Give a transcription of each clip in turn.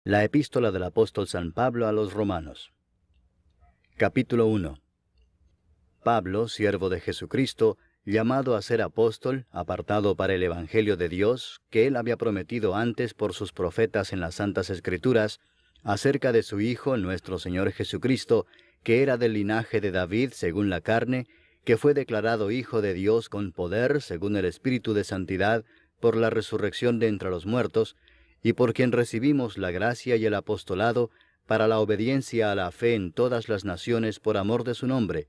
La epístola del apóstol San Pablo a los Romanos. Capítulo 1. Pablo, siervo de Jesucristo, llamado a ser apóstol, apartado para el Evangelio de Dios, que él había prometido antes por sus profetas en las Santas Escrituras, acerca de su Hijo, nuestro Señor Jesucristo, que era del linaje de David según la carne, que fue declarado Hijo de Dios con poder, según el Espíritu de Santidad, por la resurrección de entre los muertos, y por quien recibimos la gracia y el apostolado para la obediencia a la fe en todas las naciones por amor de su nombre,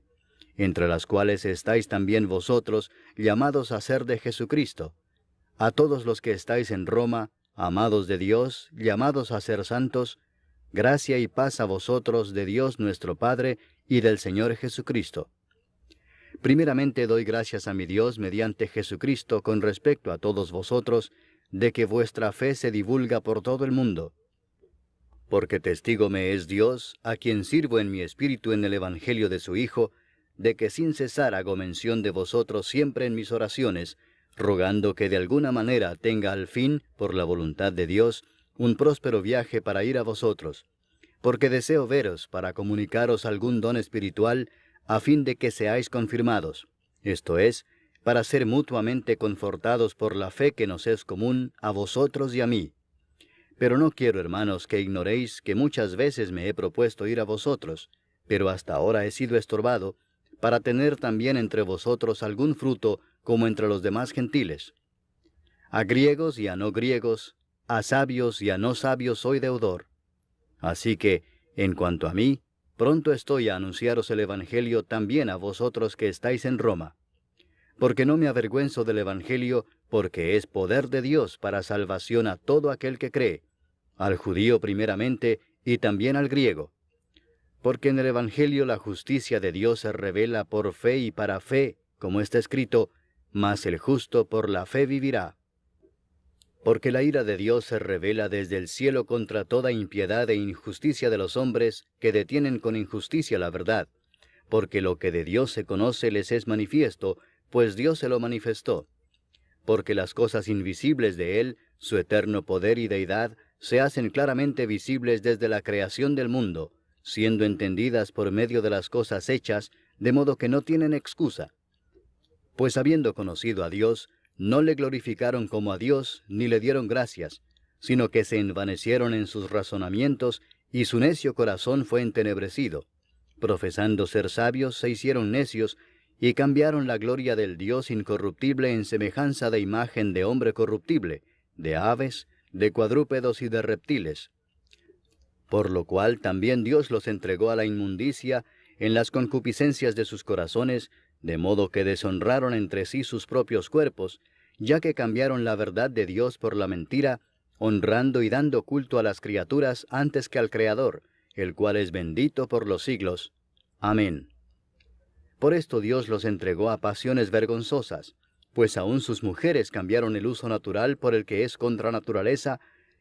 entre las cuales estáis también vosotros, llamados a ser de Jesucristo. A todos los que estáis en Roma, amados de Dios, llamados a ser santos, gracia y paz a vosotros de Dios nuestro Padre y del Señor Jesucristo. Primeramente doy gracias a mi Dios mediante Jesucristo con respecto a todos vosotros, de que vuestra fe se divulga por todo el mundo. Porque testigo me es Dios, a quien sirvo en mi espíritu en el Evangelio de su Hijo, de que sin cesar hago mención de vosotros siempre en mis oraciones, rogando que de alguna manera tenga al fin, por la voluntad de Dios, un próspero viaje para ir a vosotros. Porque deseo veros para comunicaros algún don espiritual, a fin de que seáis confirmados, esto es, para ser mutuamente confortados por la fe que nos es común a vosotros y a mí. Pero no quiero, hermanos, que ignoréis que muchas veces me he propuesto ir a vosotros, pero hasta ahora he sido estorbado, para tener también entre vosotros algún fruto como entre los demás gentiles. A griegos y a no griegos, a sabios y a no sabios soy deudor. Así que, en cuanto a mí, pronto estoy a anunciaros el Evangelio también a vosotros que estáis en Roma. Porque no me avergüenzo del Evangelio, porque es poder de Dios para salvación a todo aquel que cree, al judío primeramente y también al griego. Porque en el Evangelio la justicia de Dios se revela por fe y para fe, como está escrito, mas el justo por la fe vivirá. Porque la ira de Dios se revela desde el cielo contra toda impiedad e injusticia de los hombres que detienen con injusticia la verdad, porque lo que de Dios se conoce les es manifiesto, pues Dios se lo manifestó. Porque las cosas invisibles de Él, su eterno poder y deidad, se hacen claramente visibles desde la creación del mundo, siendo entendidas por medio de las cosas hechas, de modo que no tienen excusa. Pues habiendo conocido a Dios, no le glorificaron como a Dios, ni le dieron gracias, sino que se envanecieron en sus razonamientos, y su necio corazón fue entenebrecido. Profesando ser sabios, se hicieron necios, y cambiaron la gloria del Dios incorruptible en semejanza de imagen de hombre corruptible, de aves, de cuadrúpedos y de reptiles. Por lo cual también Dios los entregó a la inmundicia en las concupiscencias de sus corazones, de modo que deshonraron entre sí sus propios cuerpos, ya que cambiaron la verdad de Dios por la mentira, honrando y dando culto a las criaturas antes que al Creador, el cual es bendito por los siglos. Amén. Por esto Dios los entregó a pasiones vergonzosas, pues aun sus mujeres cambiaron el uso natural por el que es contra naturaleza,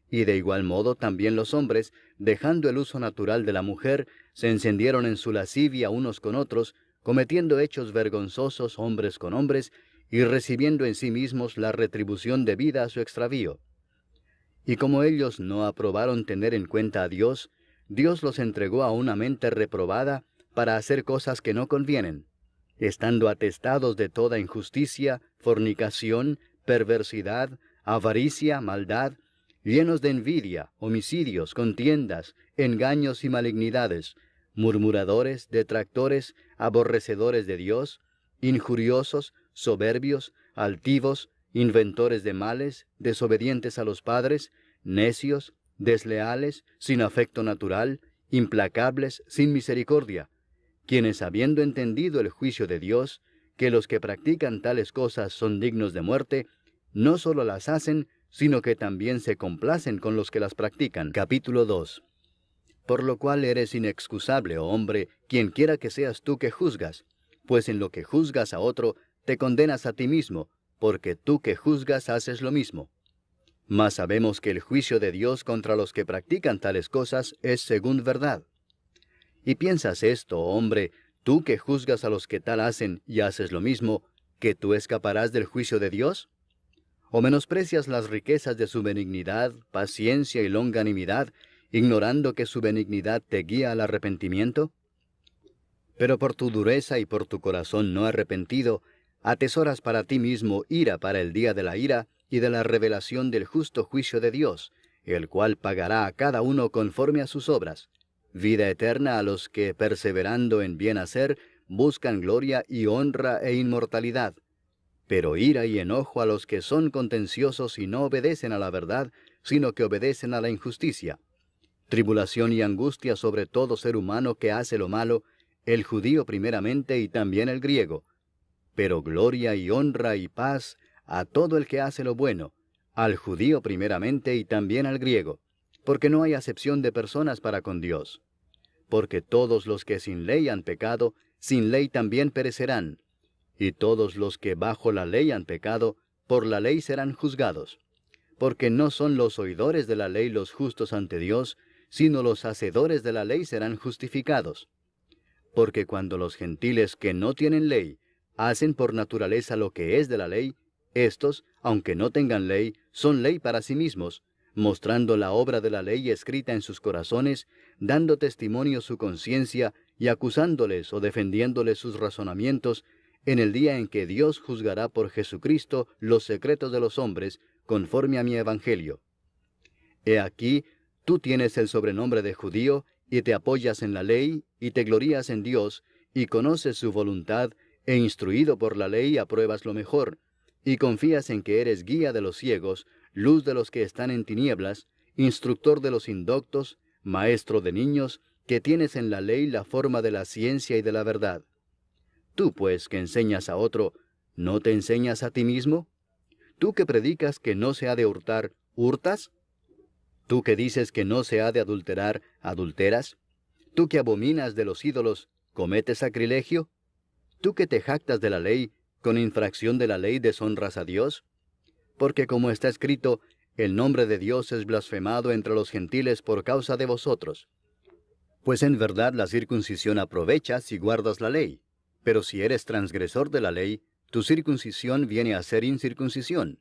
y de igual modo también los hombres, dejando el uso natural de la mujer, se encendieron en su lascivia unos con otros, cometiendo hechos vergonzosos hombres con hombres, y recibiendo en sí mismos la retribución debida a su extravío. Y como ellos no aprobaron tener en cuenta a Dios, Dios los entregó a una mente reprobada para hacer cosas que no convienen, estando atestados de toda injusticia, fornicación, perversidad, avaricia, maldad, llenos de envidia, homicidios, contiendas, engaños y malignidades, murmuradores, detractores, aborrecedores de Dios, injuriosos, soberbios, altivos, inventores de males, desobedientes a los padres, necios, desleales, sin afecto natural, implacables, sin misericordia, quienes habiendo entendido el juicio de Dios, que los que practican tales cosas son dignos de muerte, no solo las hacen, sino que también se complacen con los que las practican. Capítulo 2. Por lo cual eres inexcusable, oh hombre, quien quiera que seas tú que juzgas, pues en lo que juzgas a otro, te condenas a ti mismo, porque tú que juzgas haces lo mismo. Mas sabemos que el juicio de Dios contra los que practican tales cosas es según verdad. ¿Y piensas esto, oh hombre, tú que juzgas a los que tal hacen y haces lo mismo, que tú escaparás del juicio de Dios? ¿O menosprecias las riquezas de su benignidad, paciencia y longanimidad, ignorando que su benignidad te guía al arrepentimiento? Pero por tu dureza y por tu corazón no arrepentido, atesoras para ti mismo ira para el día de la ira y de la revelación del justo juicio de Dios, el cual pagará a cada uno conforme a sus obras. Vida eterna a los que, perseverando en bien hacer, buscan gloria y honra e inmortalidad. Pero ira y enojo a los que son contenciosos y no obedecen a la verdad, sino que obedecen a la injusticia. Tribulación y angustia sobre todo ser humano que hace lo malo, el judío primeramente y también el griego. Pero gloria y honra y paz a todo el que hace lo bueno, al judío primeramente y también al griego, porque no hay acepción de personas para con Dios. Porque todos los que sin ley han pecado, sin ley también perecerán, y todos los que bajo la ley han pecado, por la ley serán juzgados. Porque no son los oidores de la ley los justos ante Dios, sino los hacedores de la ley serán justificados. Porque cuando los gentiles que no tienen ley hacen por naturaleza lo que es de la ley, éstos, aunque no tengan ley, son ley para sí mismos, mostrando la obra de la ley escrita en sus corazones, dando testimonio su conciencia y acusándoles o defendiéndoles sus razonamientos, en el día en que Dios juzgará por Jesucristo los secretos de los hombres, conforme a mi evangelio. He aquí, tú tienes el sobrenombre de judío, y te apoyas en la ley, y te glorías en Dios, y conoces su voluntad, e instruido por la ley apruebas lo mejor, y confías en que eres guía de los ciegos, luz de los que están en tinieblas, instructor de los indoctos, maestro de niños, que tienes en la ley la forma de la ciencia y de la verdad. Tú, pues, que enseñas a otro, ¿no te enseñas a ti mismo? Tú que predicas que no se ha de hurtar, ¿hurtas? Tú que dices que no se ha de adulterar, ¿adulteras? Tú que abominas de los ídolos, ¿cometes sacrilegio? Tú que te jactas de la ley, ¿con infracción de la ley deshonras a Dios? Porque como está escrito, el nombre de Dios es blasfemado entre los gentiles por causa de vosotros. Pues en verdad la circuncisión aprovecha si guardas la ley. Pero si eres transgresor de la ley, tu circuncisión viene a ser incircuncisión.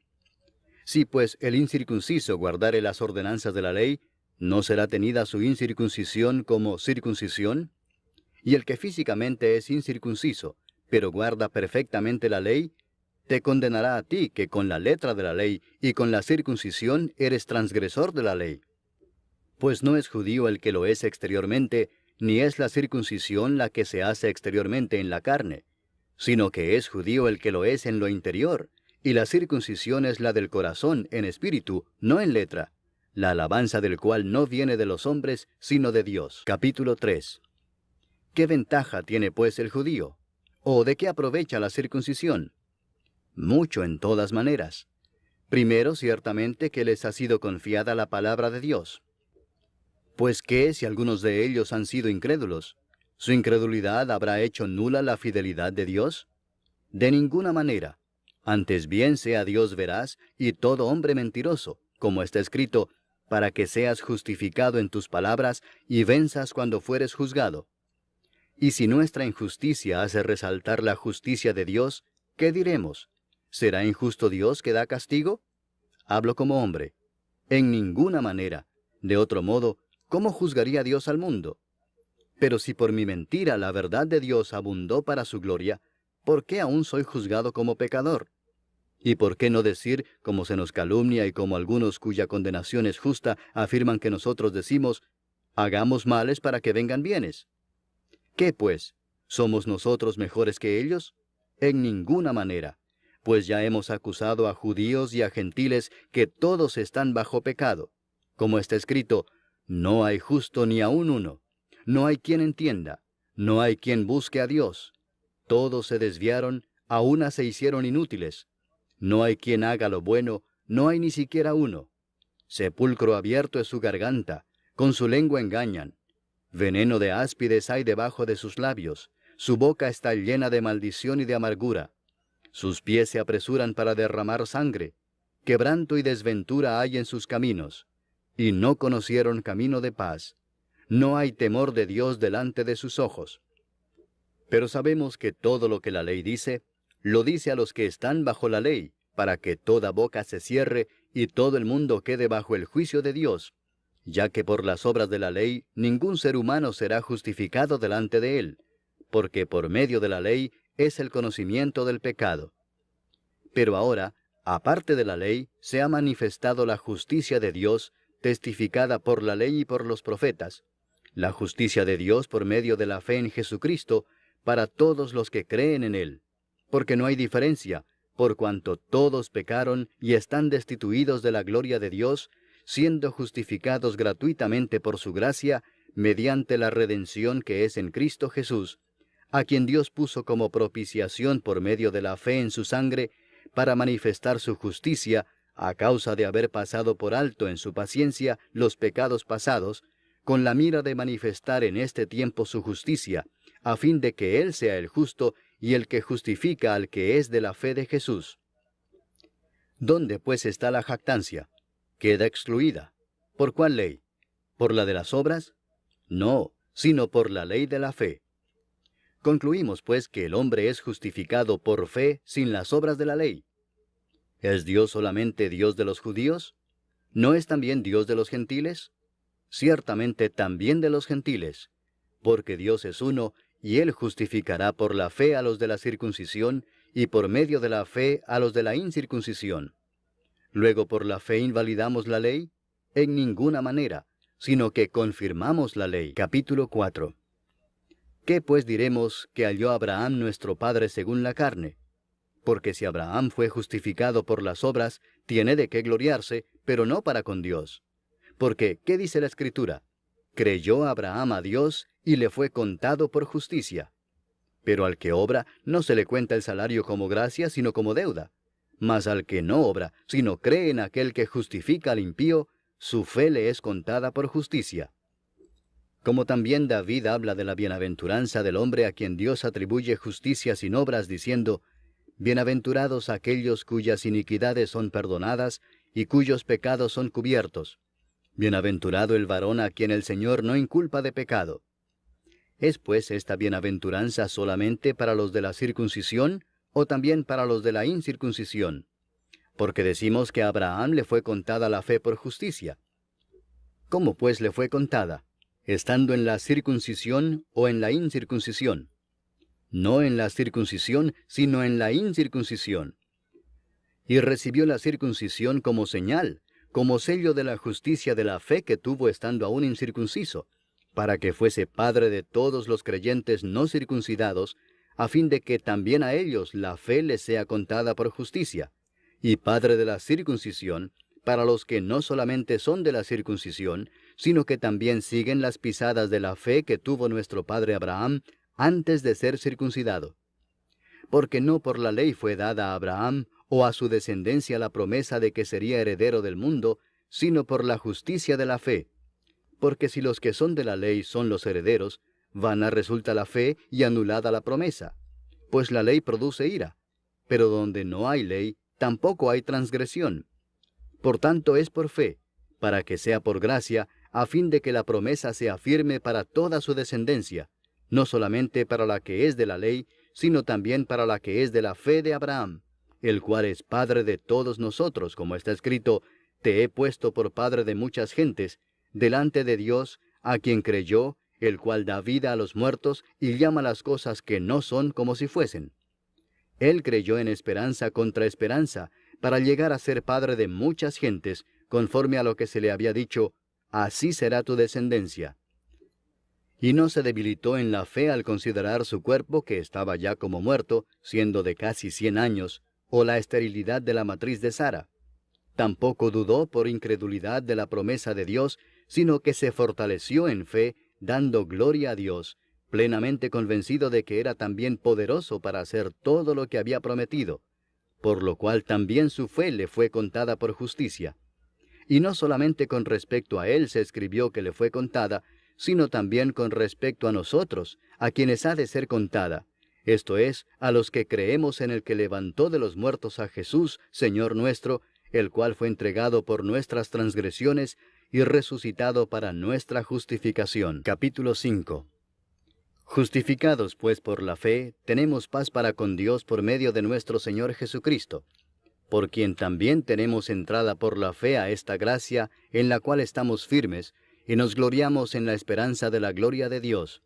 Si pues el incircunciso guardare las ordenanzas de la ley, ¿no será tenida su incircuncisión como circuncisión? Y el que físicamente es incircunciso, pero guarda perfectamente la ley, te condenará a ti que con la letra de la ley y con la circuncisión eres transgresor de la ley. Pues no es judío el que lo es exteriormente, ni es la circuncisión la que se hace exteriormente en la carne, sino que es judío el que lo es en lo interior, y la circuncisión es la del corazón en espíritu, no en letra, la alabanza del cual no viene de los hombres, sino de Dios. Capítulo 3. ¿Qué ventaja tiene pues el judío? ¿O de qué aprovecha la circuncisión? Mucho en todas maneras. Primero, ciertamente que les ha sido confiada la palabra de Dios. Pues ¿qué si algunos de ellos han sido incrédulos? ¿Su incredulidad habrá hecho nula la fidelidad de Dios? De ninguna manera. Antes bien sea Dios veraz y todo hombre mentiroso, como está escrito, para que seas justificado en tus palabras y venzas cuando fueres juzgado. Y si nuestra injusticia hace resaltar la justicia de Dios, ¿qué diremos? ¿Será injusto Dios que da castigo? Hablo como hombre. En ninguna manera. De otro modo, ¿cómo juzgaría Dios al mundo? Pero si por mi mentira la verdad de Dios abundó para su gloria, ¿por qué aún soy juzgado como pecador? ¿Y por qué no decir, como se nos calumnia y como algunos cuya condenación es justa afirman que nosotros decimos, hagamos males para que vengan bienes? ¿Qué pues? ¿Somos nosotros mejores que ellos? En ninguna manera, pues ya hemos acusado a judíos y a gentiles que todos están bajo pecado. Como está escrito, no hay justo ni aun uno, no hay quien entienda, no hay quien busque a Dios. Todos se desviaron, a una se hicieron inútiles. No hay quien haga lo bueno, no hay ni siquiera uno. Sepulcro abierto es su garganta, con su lengua engañan. Veneno de áspides hay debajo de sus labios, su boca está llena de maldición y de amargura. Sus pies se apresuran para derramar sangre, quebranto y desventura hay en sus caminos, y no conocieron camino de paz. No hay temor de Dios delante de sus ojos. Pero sabemos que todo lo que la ley dice, lo dice a los que están bajo la ley, para que toda boca se cierre y todo el mundo quede bajo el juicio de Dios. ya que por las obras de la ley ningún ser humano será justificado delante de él, porque por medio de la ley es el conocimiento del pecado. Pero ahora, aparte de la ley, se ha manifestado la justicia de Dios, testificada por la ley y por los profetas, la justicia de Dios por medio de la fe en Jesucristo, para todos los que creen en Él, porque no hay diferencia, por cuanto todos pecaron y están destituidos de la gloria de Dios, siendo justificados gratuitamente por su gracia, mediante la redención que es en Cristo Jesús, a quien Dios puso como propiciación por medio de la fe en su sangre, para manifestar su justicia, a causa de haber pasado por alto en su paciencia los pecados pasados, con la mira de manifestar en este tiempo su justicia, a fin de que Él sea el justo y el que justifica al que es de la fe de Jesús. ¿Dónde pues está la jactancia? Queda excluida. ¿Por cuál ley? ¿Por la de las obras? No, sino por la ley de la fe. Concluimos pues que el hombre es justificado por fe sin las obras de la ley. ¿Es Dios solamente Dios de los judíos? ¿No es también Dios de los gentiles? Ciertamente también de los gentiles, porque Dios es uno, y Él justificará por la fe a los de la circuncisión, y por medio de la fe a los de la incircuncisión. Luego, ¿por la fe invalidamos la ley? En ninguna manera, sino que confirmamos la ley. Capítulo 4. ¿Qué pues diremos que halló Abraham nuestro padre según la carne? Porque si Abraham fue justificado por las obras, tiene de qué gloriarse, pero no para con Dios. Porque, ¿qué dice la Escritura? Creyó Abraham a Dios, y le fue contado por justicia. Pero al que obra, no se le cuenta el salario como gracia, sino como deuda. Mas al que no obra, sino cree en aquel que justifica al impío, su fe le es contada por justicia. Como también David habla de la bienaventuranza del hombre a quien Dios atribuye justicia sin obras, diciendo, «Bienaventurados aquellos cuyas iniquidades son perdonadas, y cuyos pecados son cubiertos. Bienaventurado el varón a quien el Señor no inculpa de pecado». ¿Es pues esta bienaventuranza solamente para los de la circuncisión, o también para los de la incircuncisión? Porque decimos que a Abraham le fue contada la fe por justicia. ¿Cómo pues le fue contada? ¿Estando en la circuncisión o en la incircuncisión? No en la circuncisión, sino en la incircuncisión. Y recibió la circuncisión como señal, como sello de la justicia de la fe que tuvo estando aún incircunciso, para que fuese padre de todos los creyentes no circuncidados, a fin de que también a ellos la fe les sea contada por justicia, y padre de la circuncisión, para los que no solamente son de la circuncisión, sino que también siguen las pisadas de la fe que tuvo nuestro padre Abraham antes de ser circuncidado. Porque no por la ley fue dada a Abraham o a su descendencia la promesa de que sería heredero del mundo, sino por la justicia de la fe. Porque si los que son de la ley son los herederos, vana resulta la fe y anulada la promesa. Pues la ley produce ira, pero donde no hay ley, tampoco hay transgresión. Por tanto es por fe, para que sea por gracia, a fin de que la promesa sea firme para toda su descendencia, no solamente para la que es de la ley, sino también para la que es de la fe de Abraham, el cual es padre de todos nosotros, como está escrito, «Te he puesto por padre de muchas gentes», delante de Dios, a quien creyó, el cual da vida a los muertos y llama las cosas que no son como si fuesen. Él creyó en esperanza contra esperanza, para llegar a ser padre de muchas gentes, conforme a lo que se le había dicho, «Así será tu descendencia». Y no se debilitó en la fe al considerar su cuerpo que estaba ya como muerto, siendo de casi 100 años, o la esterilidad de la matriz de Sara. Tampoco dudó por incredulidad de la promesa de Dios, sino que se fortaleció en fe, dando gloria a Dios, plenamente convencido de que era también poderoso para hacer todo lo que había prometido, por lo cual también su fe le fue contada por justicia. Y no solamente con respecto a él se escribió que le fue contada, sino también con respecto a nosotros, a quienes ha de ser contada, esto es, a los que creemos en el que levantó de los muertos a Jesús, Señor nuestro, el cual fue entregado por nuestras transgresiones y resucitado para nuestra justificación. Capítulo 5. Justificados pues por la fe, tenemos paz para con Dios por medio de nuestro Señor Jesucristo, por quien también tenemos entrada por la fe a esta gracia en la cual estamos firmes, y nos gloriamos en la esperanza de la gloria de Dios.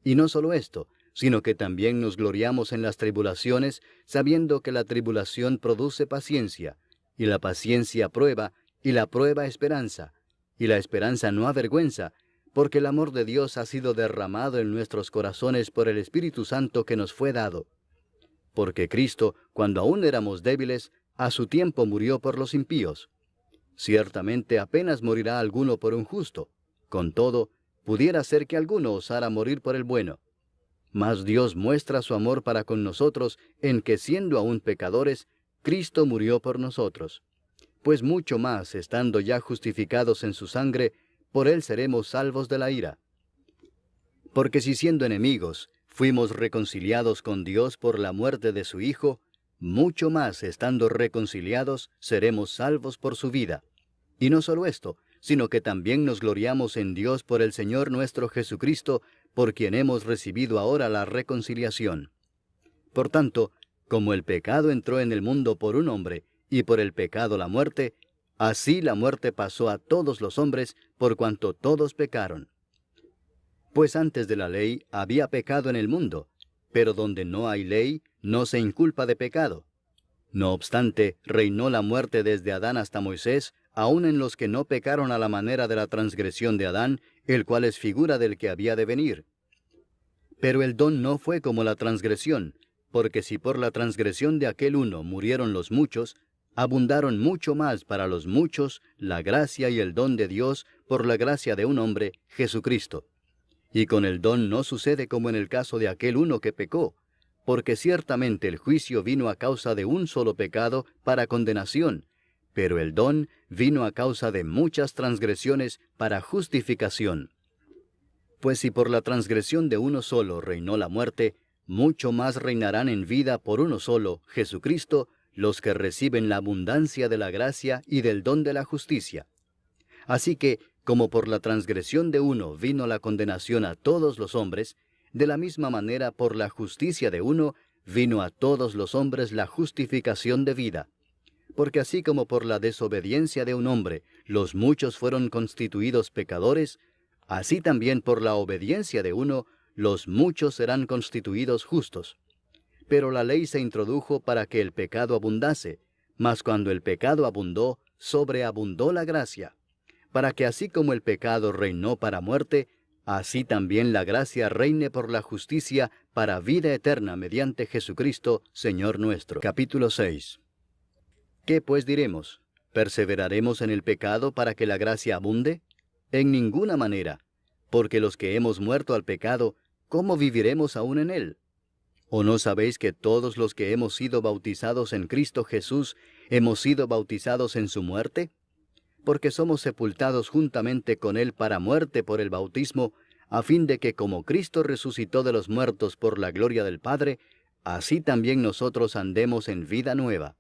Y no solo esto, sino que también nos gloriamos en las tribulaciones, sabiendo que la tribulación produce paciencia, y la paciencia prueba, y la prueba esperanza, y la esperanza no avergüenza, porque el amor de Dios ha sido derramado en nuestros corazones por el Espíritu Santo que nos fue dado. Porque Cristo, cuando aún éramos débiles, a su tiempo murió por los impíos. Ciertamente apenas morirá alguno por un justo. Con todo, pudiera ser que alguno osara morir por el bueno. Mas Dios muestra su amor para con nosotros en que, siendo aún pecadores, Cristo murió por nosotros. Pues mucho más, estando ya justificados en su sangre, por él seremos salvos de la ira. Porque si siendo enemigos, fuimos reconciliados con Dios por la muerte de su Hijo, mucho más, estando reconciliados, seremos salvos por su vida. Y no solo esto, sino que también nos gloriamos en Dios por el Señor nuestro Jesucristo, por quien hemos recibido ahora la reconciliación. Por tanto, como el pecado entró en el mundo por un hombre, y por el pecado la muerte, así la muerte pasó a todos los hombres, por cuanto todos pecaron. Pues antes de la ley había pecado en el mundo, pero donde no hay ley, no se inculpa de pecado. No obstante, reinó la muerte desde Adán hasta Moisés, aun en los que no pecaron a la manera de la transgresión de Adán, el cual es figura del que había de venir. Pero el don no fue como la transgresión, porque si por la transgresión de aquel uno murieron los muchos, abundaron mucho más para los muchos la gracia y el don de Dios por la gracia de un hombre, Jesucristo. Y con el don no sucede como en el caso de aquel uno que pecó, porque ciertamente el juicio vino a causa de un solo pecado para condenación, pero el don vino a causa de muchas transgresiones para justificación. Pues si por la transgresión de uno solo reinó la muerte, mucho más reinarán en vida por uno solo, Jesucristo, los que reciben la abundancia de la gracia y del don de la justicia. Así que, como por la transgresión de uno vino la condenación a todos los hombres, de la misma manera por la justicia de uno vino a todos los hombres la justificación de vida. Porque así como por la desobediencia de un hombre los muchos fueron constituidos pecadores, así también por la obediencia de uno los muchos serán constituidos justos. Pero la ley se introdujo para que el pecado abundase, mas cuando el pecado abundó, sobreabundó la gracia, para que así como el pecado reinó para muerte, así también la gracia reine por la justicia para vida eterna mediante Jesucristo, Señor nuestro. Capítulo 6. ¿Qué pues diremos? ¿Perseveraremos en el pecado para que la gracia abunde? En ninguna manera, porque los que hemos muerto al pecado, ¿cómo viviremos aún en él? ¿O no sabéis que todos los que hemos sido bautizados en Cristo Jesús, hemos sido bautizados en su muerte? Porque somos sepultados juntamente con él para muerte por el bautismo, a fin de que como Cristo resucitó de los muertos por la gloria del Padre, así también nosotros andemos en vida nueva.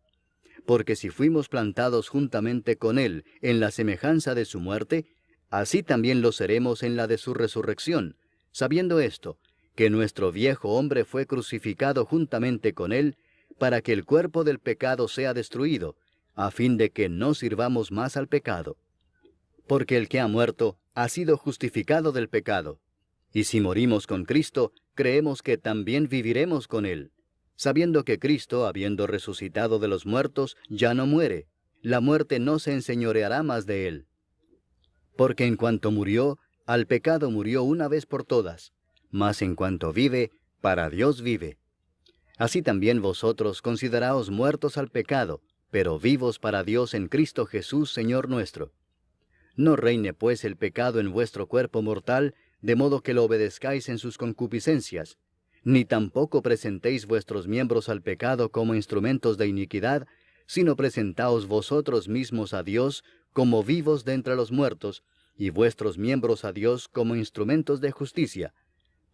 Porque si fuimos plantados juntamente con él en la semejanza de su muerte, así también lo seremos en la de su resurrección, sabiendo esto, que nuestro viejo hombre fue crucificado juntamente con él, para que el cuerpo del pecado sea destruido, a fin de que no sirvamos más al pecado. Porque el que ha muerto ha sido justificado del pecado. Y si morimos con Cristo, creemos que también viviremos con él, sabiendo que Cristo, habiendo resucitado de los muertos, ya no muere. La muerte no se enseñoreará más de él. Porque en cuanto murió, al pecado murió una vez por todas, mas en cuanto vive, para Dios vive. Así también vosotros consideraos muertos al pecado, pero vivos para Dios en Cristo Jesús, Señor nuestro. No reine pues el pecado en vuestro cuerpo mortal, de modo que lo obedezcáis en sus concupiscencias, ni tampoco presentéis vuestros miembros al pecado como instrumentos de iniquidad, sino presentaos vosotros mismos a Dios como vivos de entre los muertos, y vuestros miembros a Dios como instrumentos de justicia.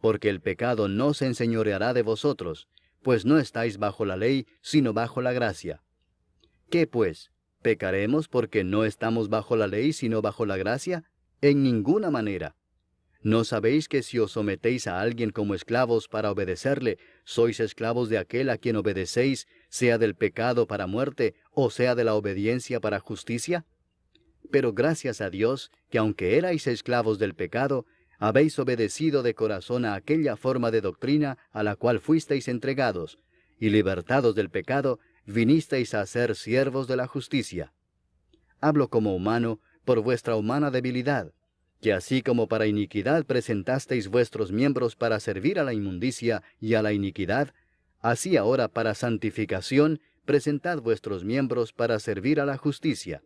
Porque el pecado no se enseñoreará de vosotros, pues no estáis bajo la ley, sino bajo la gracia. ¿Qué pues? ¿Pecaremos porque no estamos bajo la ley, sino bajo la gracia? En ninguna manera. ¿No sabéis que si os sometéis a alguien como esclavos para obedecerle, sois esclavos de aquel a quien obedecéis, sea del pecado para muerte, o sea de la obediencia para justicia? Pero gracias a Dios, que aunque erais esclavos del pecado, habéis obedecido de corazón a aquella forma de doctrina a la cual fuisteis entregados, y libertados del pecado, vinisteis a ser siervos de la justicia. Hablo como humano, por vuestra humana debilidad, que así como para iniquidad presentasteis vuestros miembros para servir a la inmundicia y a la iniquidad, así ahora para santificación presentad vuestros miembros para servir a la justicia.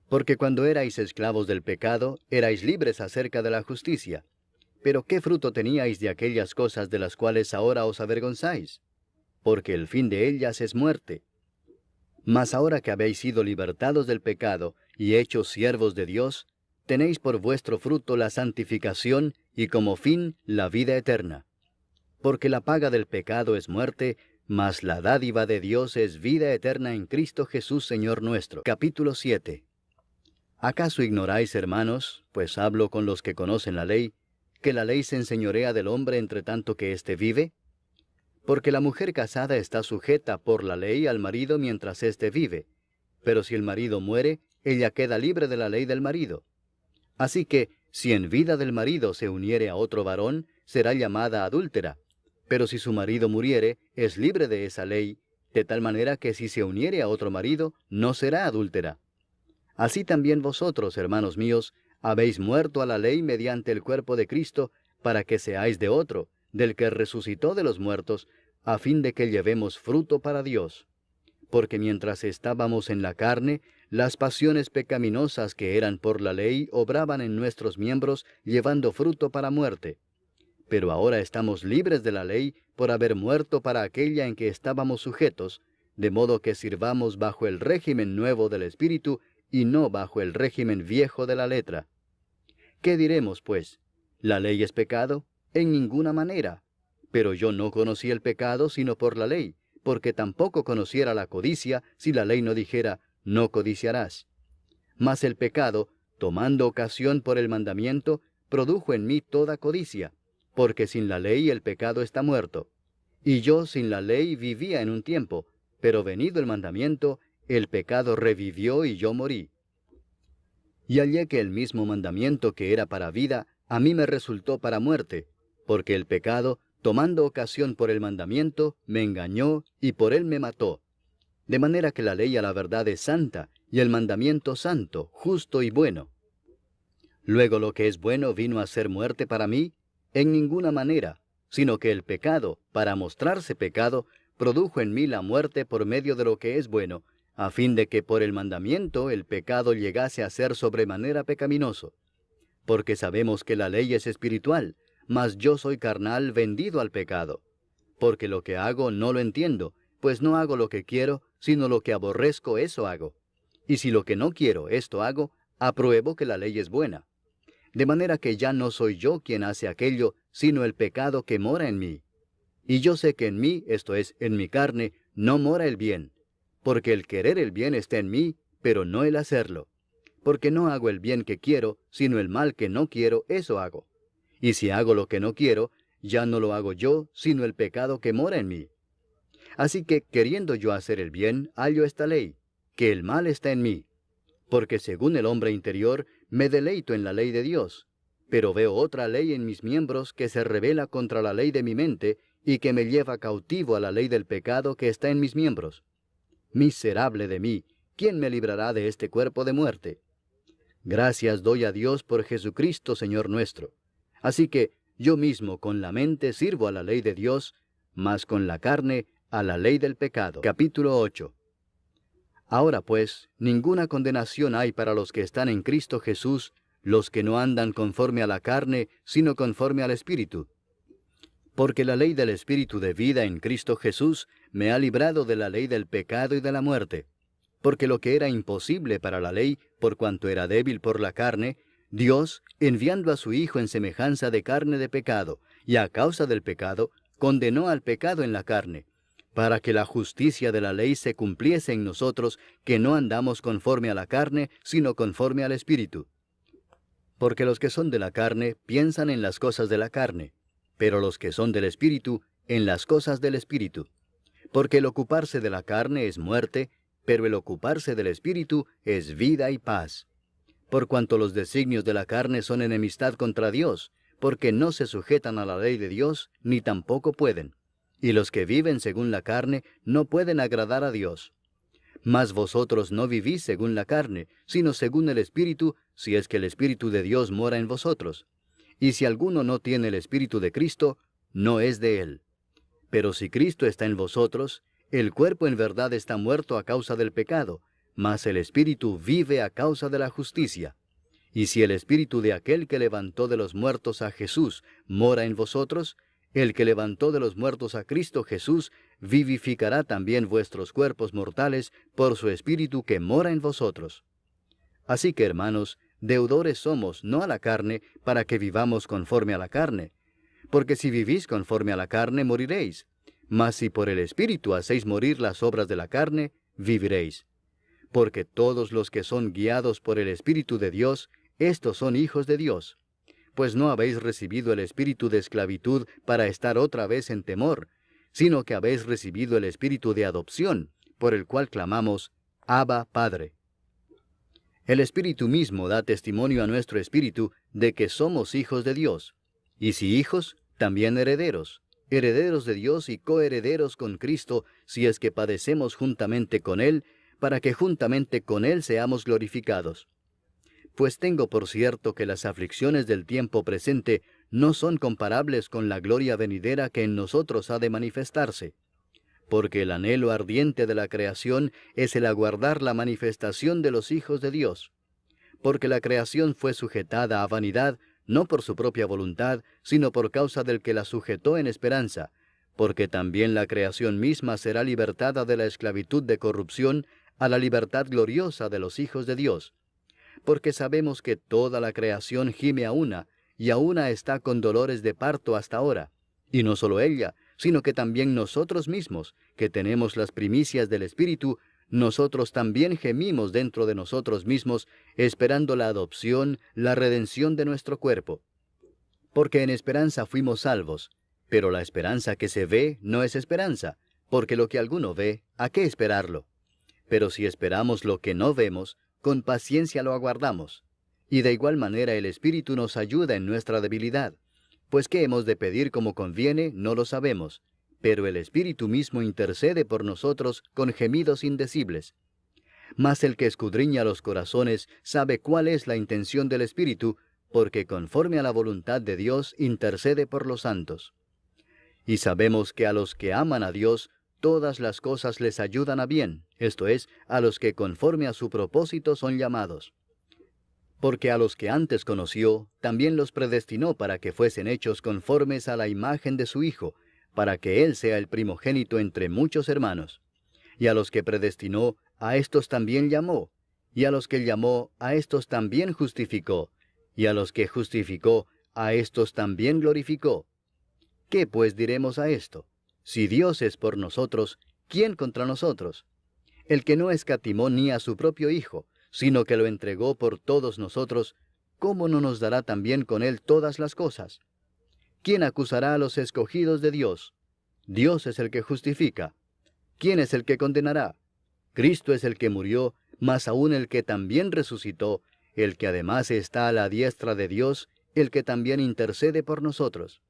Porque cuando erais esclavos del pecado, erais libres acerca de la justicia. Pero ¿qué fruto teníais de aquellas cosas de las cuales ahora os avergonzáis? Porque el fin de ellas es muerte. Mas ahora que habéis sido libertados del pecado y hechos siervos de Dios, tenéis por vuestro fruto la santificación y como fin la vida eterna. Porque la paga del pecado es muerte, mas la dádiva de Dios es vida eterna en Cristo Jesús Señor nuestro. Capítulo 7. ¿Acaso ignoráis, hermanos, pues hablo con los que conocen la ley, que la ley se enseñorea del hombre entre tanto que éste vive? Porque la mujer casada está sujeta por la ley al marido mientras éste vive, pero si el marido muere, ella queda libre de la ley del marido. Así que, si en vida del marido se uniere a otro varón, será llamada adúltera, pero si su marido muriere, es libre de esa ley, de tal manera que si se uniere a otro marido, no será adúltera. Así también vosotros, hermanos míos, habéis muerto a la ley mediante el cuerpo de Cristo, para que seáis de otro, del que resucitó de los muertos, a fin de que llevemos fruto para Dios. Porque mientras estábamos en la carne, las pasiones pecaminosas que eran por la ley obraban en nuestros miembros, llevando fruto para muerte. Pero ahora estamos libres de la ley por haber muerto para aquella en que estábamos sujetos, de modo que sirvamos bajo el régimen nuevo del Espíritu, y no bajo el régimen viejo de la letra. ¿Qué diremos, pues? ¿La ley es pecado? En ninguna manera. Pero yo no conocí el pecado sino por la ley, porque tampoco conociera la codicia si la ley no dijera, no codiciarás. Mas el pecado, tomando ocasión por el mandamiento, produjo en mí toda codicia, porque sin la ley el pecado está muerto. Y yo sin la ley vivía en un tiempo, pero venido el mandamiento, el pecado revivió y yo morí. Y hallé que el mismo mandamiento que era para vida, a mí me resultó para muerte, porque el pecado, tomando ocasión por el mandamiento, me engañó y por él me mató. De manera que la ley a la verdad es santa, y el mandamiento santo, justo y bueno. Luego lo que es bueno vino a ser muerte para mí, en ninguna manera, sino que el pecado, para mostrarse pecado, produjo en mí la muerte por medio de lo que es bueno, a fin de que por el mandamiento el pecado llegase a ser sobremanera pecaminoso. Porque sabemos que la ley es espiritual, mas yo soy carnal vendido al pecado. Porque lo que hago no lo entiendo, pues no hago lo que quiero, sino lo que aborrezco eso hago. Y si lo que no quiero esto hago, apruebo que la ley es buena. De manera que ya no soy yo quien hace aquello, sino el pecado que mora en mí. Y yo sé que en mí, esto es, en mi carne, no mora el bien. Porque el querer el bien está en mí, pero no el hacerlo. Porque no hago el bien que quiero, sino el mal que no quiero, eso hago. Y si hago lo que no quiero, ya no lo hago yo, sino el pecado que mora en mí. Así que, queriendo yo hacer el bien, hallo esta ley, que el mal está en mí. Porque según el hombre interior, me deleito en la ley de Dios. Pero veo otra ley en mis miembros que se rebela contra la ley de mi mente, y que me lleva cautivo a la ley del pecado que está en mis miembros. Miserable de mí, ¿quién me librará de este cuerpo de muerte? Gracias doy a Dios por Jesucristo, Señor nuestro. Así que yo mismo con la mente sirvo a la ley de Dios, mas con la carne a la ley del pecado. Capítulo 8. Ahora pues, ninguna condenación hay para los que están en Cristo Jesús, los que no andan conforme a la carne, sino conforme al Espíritu. Porque la ley del Espíritu de vida en Cristo Jesús me ha librado de la ley del pecado y de la muerte. Porque lo que era imposible para la ley, por cuanto era débil por la carne, Dios, enviando a su Hijo en semejanza de carne de pecado, y a causa del pecado, condenó al pecado en la carne, para que la justicia de la ley se cumpliese en nosotros, que no andamos conforme a la carne, sino conforme al Espíritu. Porque los que son de la carne piensan en las cosas de la carne, pero los que son del Espíritu en las cosas del Espíritu. Porque el ocuparse de la carne es muerte, pero el ocuparse del Espíritu es vida y paz. Por cuanto los designios de la carne son enemistad contra Dios, porque no se sujetan a la ley de Dios, ni tampoco pueden. Y los que viven según la carne no pueden agradar a Dios. Mas vosotros no vivís según la carne, sino según el Espíritu, si es que el Espíritu de Dios mora en vosotros. Y si alguno no tiene el Espíritu de Cristo, no es de él. Pero si Cristo está en vosotros, el cuerpo en verdad está muerto a causa del pecado, mas el Espíritu vive a causa de la justicia. Y si el Espíritu de aquel que levantó de los muertos a Jesús mora en vosotros, el que levantó de los muertos a Cristo Jesús vivificará también vuestros cuerpos mortales por su Espíritu que mora en vosotros. Así que, hermanos, deudores somos, no a la carne, para que vivamos conforme a la carne. Porque si vivís conforme a la carne, moriréis. Mas si por el Espíritu hacéis morir las obras de la carne, viviréis. Porque todos los que son guiados por el Espíritu de Dios, estos son hijos de Dios. Pues no habéis recibido el espíritu de esclavitud para estar otra vez en temor, sino que habéis recibido el espíritu de adopción, por el cual clamamos, Abba, Padre. El Espíritu mismo da testimonio a nuestro espíritu de que somos hijos de Dios. Y si hijos, también herederos, herederos de Dios y coherederos con Cristo, si es que padecemos juntamente con Él, para que juntamente con Él seamos glorificados. Pues tengo por cierto que las aflicciones del tiempo presente no son comparables con la gloria venidera que en nosotros ha de manifestarse. Porque el anhelo ardiente de la creación es el aguardar la manifestación de los hijos de Dios. Porque la creación fue sujetada a vanidad, no por su propia voluntad, sino por causa del que la sujetó en esperanza, porque también la creación misma será libertada de la esclavitud de corrupción a la libertad gloriosa de los hijos de Dios. Porque sabemos que toda la creación gime a una, y a una está con dolores de parto hasta ahora. Y no solo ella, sino que también nosotros mismos, que tenemos las primicias del Espíritu, nosotros también gemimos dentro de nosotros mismos, esperando la adopción, la redención de nuestro cuerpo. Porque en esperanza fuimos salvos, pero la esperanza que se ve no es esperanza, porque lo que alguno ve, ¿a qué esperarlo? Pero si esperamos lo que no vemos, con paciencia lo aguardamos. Y de igual manera el Espíritu nos ayuda en nuestra debilidad. Pues qué hemos de pedir como conviene, no lo sabemos. Pero el Espíritu mismo intercede por nosotros con gemidos indecibles. Mas el que escudriña los corazones sabe cuál es la intención del Espíritu, porque conforme a la voluntad de Dios intercede por los santos. Y sabemos que a los que aman a Dios, todas las cosas les ayudan a bien, esto es, a los que conforme a su propósito son llamados. Porque a los que antes conoció, también los predestinó para que fuesen hechos conformes a la imagen de su Hijo, para que Él sea el primogénito entre muchos hermanos. Y a los que predestinó, a éstos también llamó, y a los que llamó, a éstos también justificó, y a los que justificó, a éstos también glorificó. ¿Qué pues diremos a esto? Si Dios es por nosotros, ¿quién contra nosotros? El que no escatimó ni a su propio Hijo, sino que lo entregó por todos nosotros, ¿cómo no nos dará también con Él todas las cosas? ¿Quién acusará a los escogidos de Dios? Dios es el que justifica. ¿Quién es el que condenará? Cristo es el que murió, mas aún el que también resucitó, el que además está a la diestra de Dios, el que también intercede por nosotros.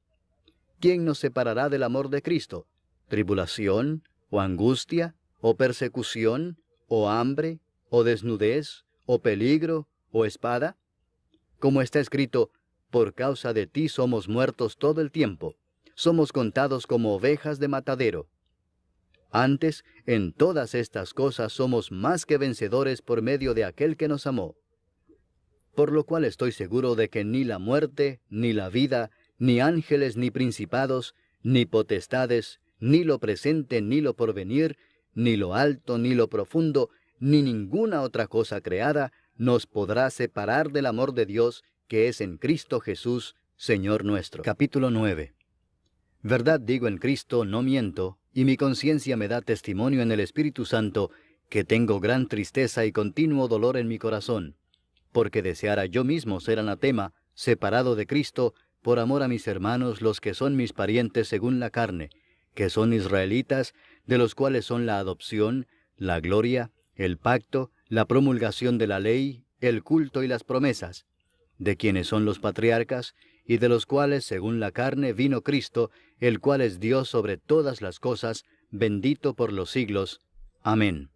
¿Quién nos separará del amor de Cristo? ¿Tribulación, o angustia, o persecución, o hambre, o desnudez, o peligro, o espada? Como está escrito, por causa de ti somos muertos todo el tiempo, somos contados como ovejas de matadero. Antes, en todas estas cosas somos más que vencedores por medio de aquel que nos amó. Por lo cual estoy seguro de que ni la muerte, ni la vida, ni ángeles, ni principados, ni potestades, ni lo presente, ni lo porvenir, ni lo alto, ni lo profundo, ni ninguna otra cosa creada, nos podrá separar del amor de Dios, que es en Cristo Jesús, Señor nuestro. Capítulo 9. Verdad digo en Cristo, no miento, y mi conciencia me da testimonio en el Espíritu Santo, que tengo gran tristeza y continuo dolor en mi corazón, porque deseara yo mismo ser anatema, separado de Cristo, por amor a mis hermanos los que son mis parientes según la carne, que son israelitas, de los cuales son la adopción, la gloria, el pacto, la promulgación de la ley, el culto y las promesas, de quienes son los patriarcas, y de los cuales según la carne vino Cristo, el cual es Dios sobre todas las cosas, bendito por los siglos. Amén.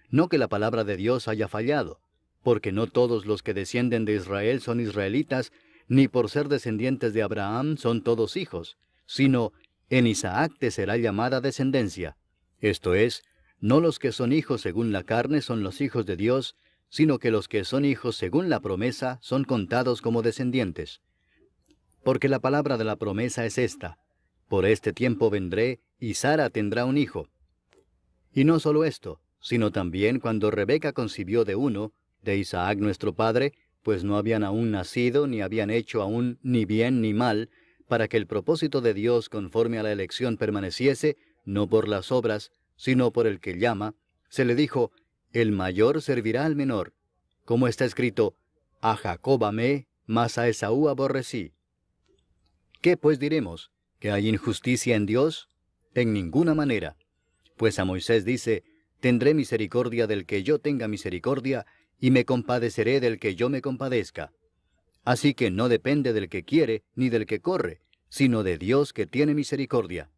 No que la palabra de Dios haya fallado, porque no todos los que descienden de Israel son israelitas, ni por ser descendientes de Abraham son todos hijos, sino en Isaac te será llamada descendencia. Esto es, no los que son hijos según la carne son los hijos de Dios, sino que los que son hijos según la promesa son contados como descendientes. Porque la palabra de la promesa es esta: por este tiempo vendré, y Sara tendrá un hijo. Y no solo esto, sino también cuando Rebeca concibió de uno, de Isaac nuestro padre, pues no habían aún nacido, ni habían hecho aún ni bien ni mal, para que el propósito de Dios conforme a la elección permaneciese, no por las obras, sino por el que llama, se le dijo: el mayor servirá al menor. Como está escrito: a Jacob amé, mas a Esaú aborrecí. ¿Qué pues diremos? ¿Que hay injusticia en Dios? En ninguna manera. Pues a Moisés dice: tendré misericordia del que yo tenga misericordia, y me compadeceré del que yo me compadezca. Así que no depende del que quiere, ni del que corre, sino de Dios que tiene misericordia.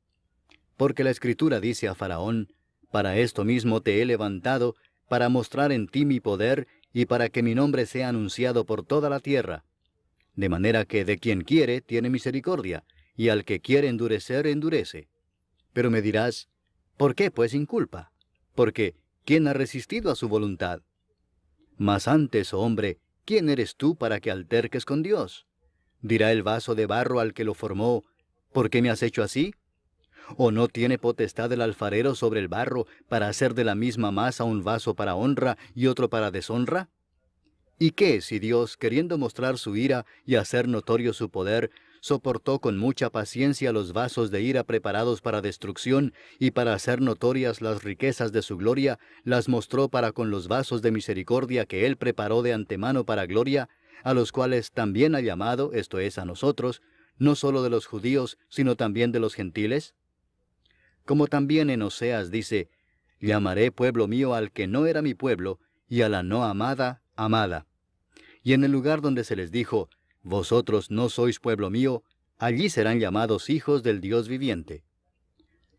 Porque la Escritura dice a Faraón: para esto mismo te he levantado, para mostrar en ti mi poder, y para que mi nombre sea anunciado por toda la tierra. De manera que de quien quiere tiene misericordia, y al que quiere endurecer, endurece. Pero me dirás: ¿por qué pues inculpa? Porque ¿quién ha resistido a su voluntad? Mas antes, oh hombre, ¿quién eres tú para que alterques con Dios? ¿Dirá el vaso de barro al que lo formó: ¿por qué me has hecho así? ¿O no tiene potestad el alfarero sobre el barro para hacer de la misma masa un vaso para honra y otro para deshonra? ¿Y qué si Dios, queriendo mostrar su ira y hacer notorio su poder, soportó con mucha paciencia los vasos de ira preparados para destrucción, y para hacer notorias las riquezas de su gloria, las mostró para con los vasos de misericordia que Él preparó de antemano para gloria, a los cuales también ha llamado, esto es, a nosotros, no solo de los judíos, sino también de los gentiles? Como también en Oseas dice: llamaré pueblo mío al que no era mi pueblo, y a la no amada, amada. Y en el lugar donde se les dijo: vosotros no sois pueblo mío, allí serán llamados hijos del Dios viviente.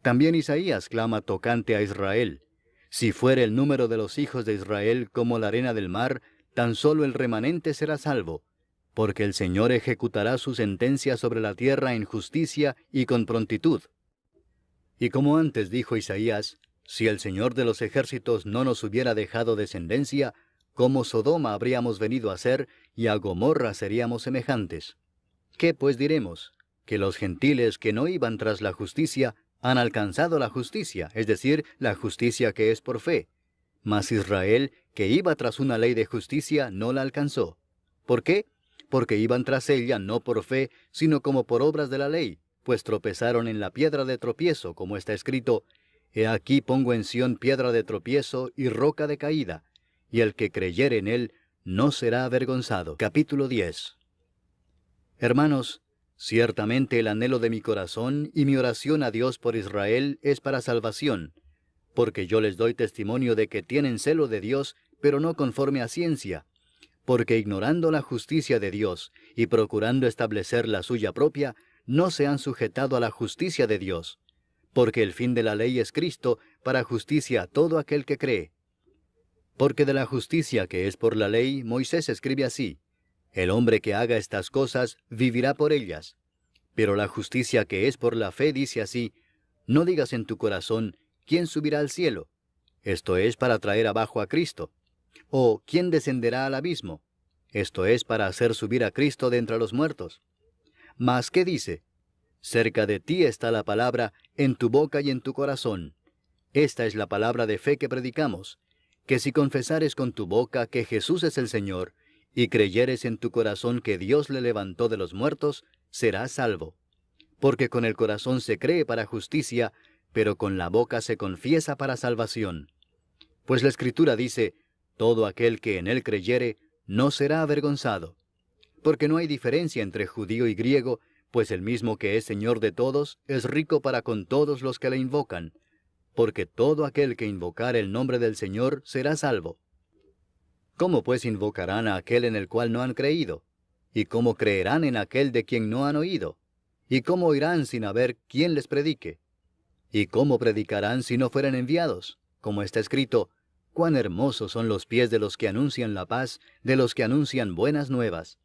También Isaías clama tocante a Israel: si fuere el número de los hijos de Israel como la arena del mar, tan solo el remanente será salvo, porque el Señor ejecutará su sentencia sobre la tierra en justicia y con prontitud. Y como antes dijo Isaías: si el Señor de los ejércitos no nos hubiera dejado descendencia, como Sodoma habríamos venido a ser, y a Gomorra seríamos semejantes. ¿Qué pues diremos? Que los gentiles que no iban tras la justicia han alcanzado la justicia, es decir, la justicia que es por fe. Mas Israel, que iba tras una ley de justicia, no la alcanzó. ¿Por qué? Porque iban tras ella no por fe, sino como por obras de la ley, pues tropezaron en la piedra de tropiezo, como está escrito: he aquí pongo en Sión piedra de tropiezo y roca de caída, y el que creyere en él no será avergonzado. Capítulo 10. Hermanos, ciertamente el anhelo de mi corazón y mi oración a Dios por Israel es para salvación, porque yo les doy testimonio de que tienen celo de Dios, pero no conforme a ciencia, porque ignorando la justicia de Dios y procurando establecer la suya propia, no se han sujetado a la justicia de Dios, porque el fin de la ley es Cristo, para justicia a todo aquel que cree. Porque de la justicia que es por la ley, Moisés escribe así: el hombre que haga estas cosas vivirá por ellas. Pero la justicia que es por la fe dice así: no digas en tu corazón: ¿quién subirá al cielo? Esto es para traer abajo a Cristo. O ¿quién descenderá al abismo? Esto es para hacer subir a Cristo de entre los muertos. Mas ¿qué dice? Cerca de ti está la palabra, en tu boca y en tu corazón. Esta es la palabra de fe que predicamos: que si confesares con tu boca que Jesús es el Señor, y creyeres en tu corazón que Dios le levantó de los muertos, serás salvo. Porque con el corazón se cree para justicia, pero con la boca se confiesa para salvación. Pues la Escritura dice: todo aquel que en él creyere, no será avergonzado. Porque no hay diferencia entre judío y griego, pues el mismo que es Señor de todos, es rico para con todos los que le invocan. Porque todo aquel que invocare el nombre del Señor será salvo. ¿Cómo pues invocarán a aquel en el cual no han creído? ¿Y cómo creerán en aquel de quien no han oído? ¿Y cómo oirán sin haber quien les predique? ¿Y cómo predicarán si no fueren enviados? Como está escrito, cuán hermosos son los pies de los que anuncian la paz, de los que anuncian buenas nuevas.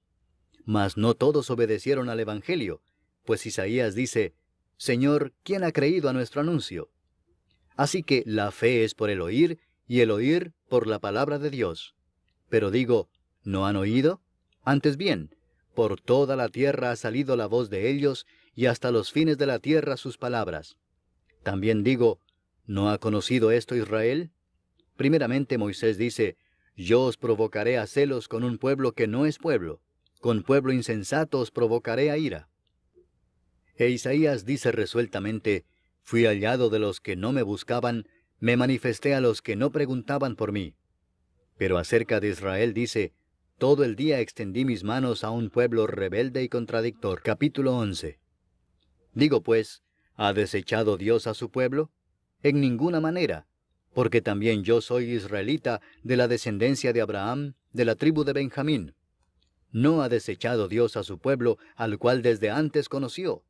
Mas no todos obedecieron al Evangelio, pues Isaías dice, Señor, ¿quién ha creído a nuestro anuncio? Así que la fe es por el oír, y el oír por la palabra de Dios. Pero digo, ¿no han oído? Antes bien, por toda la tierra ha salido la voz de ellos, y hasta los fines de la tierra sus palabras. También digo, ¿no ha conocido esto Israel? Primeramente Moisés dice, yo os provocaré a celos con un pueblo que no es pueblo, con pueblo insensato os provocaré a ira. E Isaías dice resueltamente, fui hallado de los que no me buscaban, me manifesté a los que no preguntaban por mí. Pero acerca de Israel dice, todo el día extendí mis manos a un pueblo rebelde y contradictor. Capítulo 11. Digo pues, ¿ha desechado Dios a su pueblo? En ninguna manera, porque también yo soy israelita de la descendencia de Abraham, de la tribu de Benjamín. ¿No ha desechado Dios a su pueblo, al cual desde antes conoció?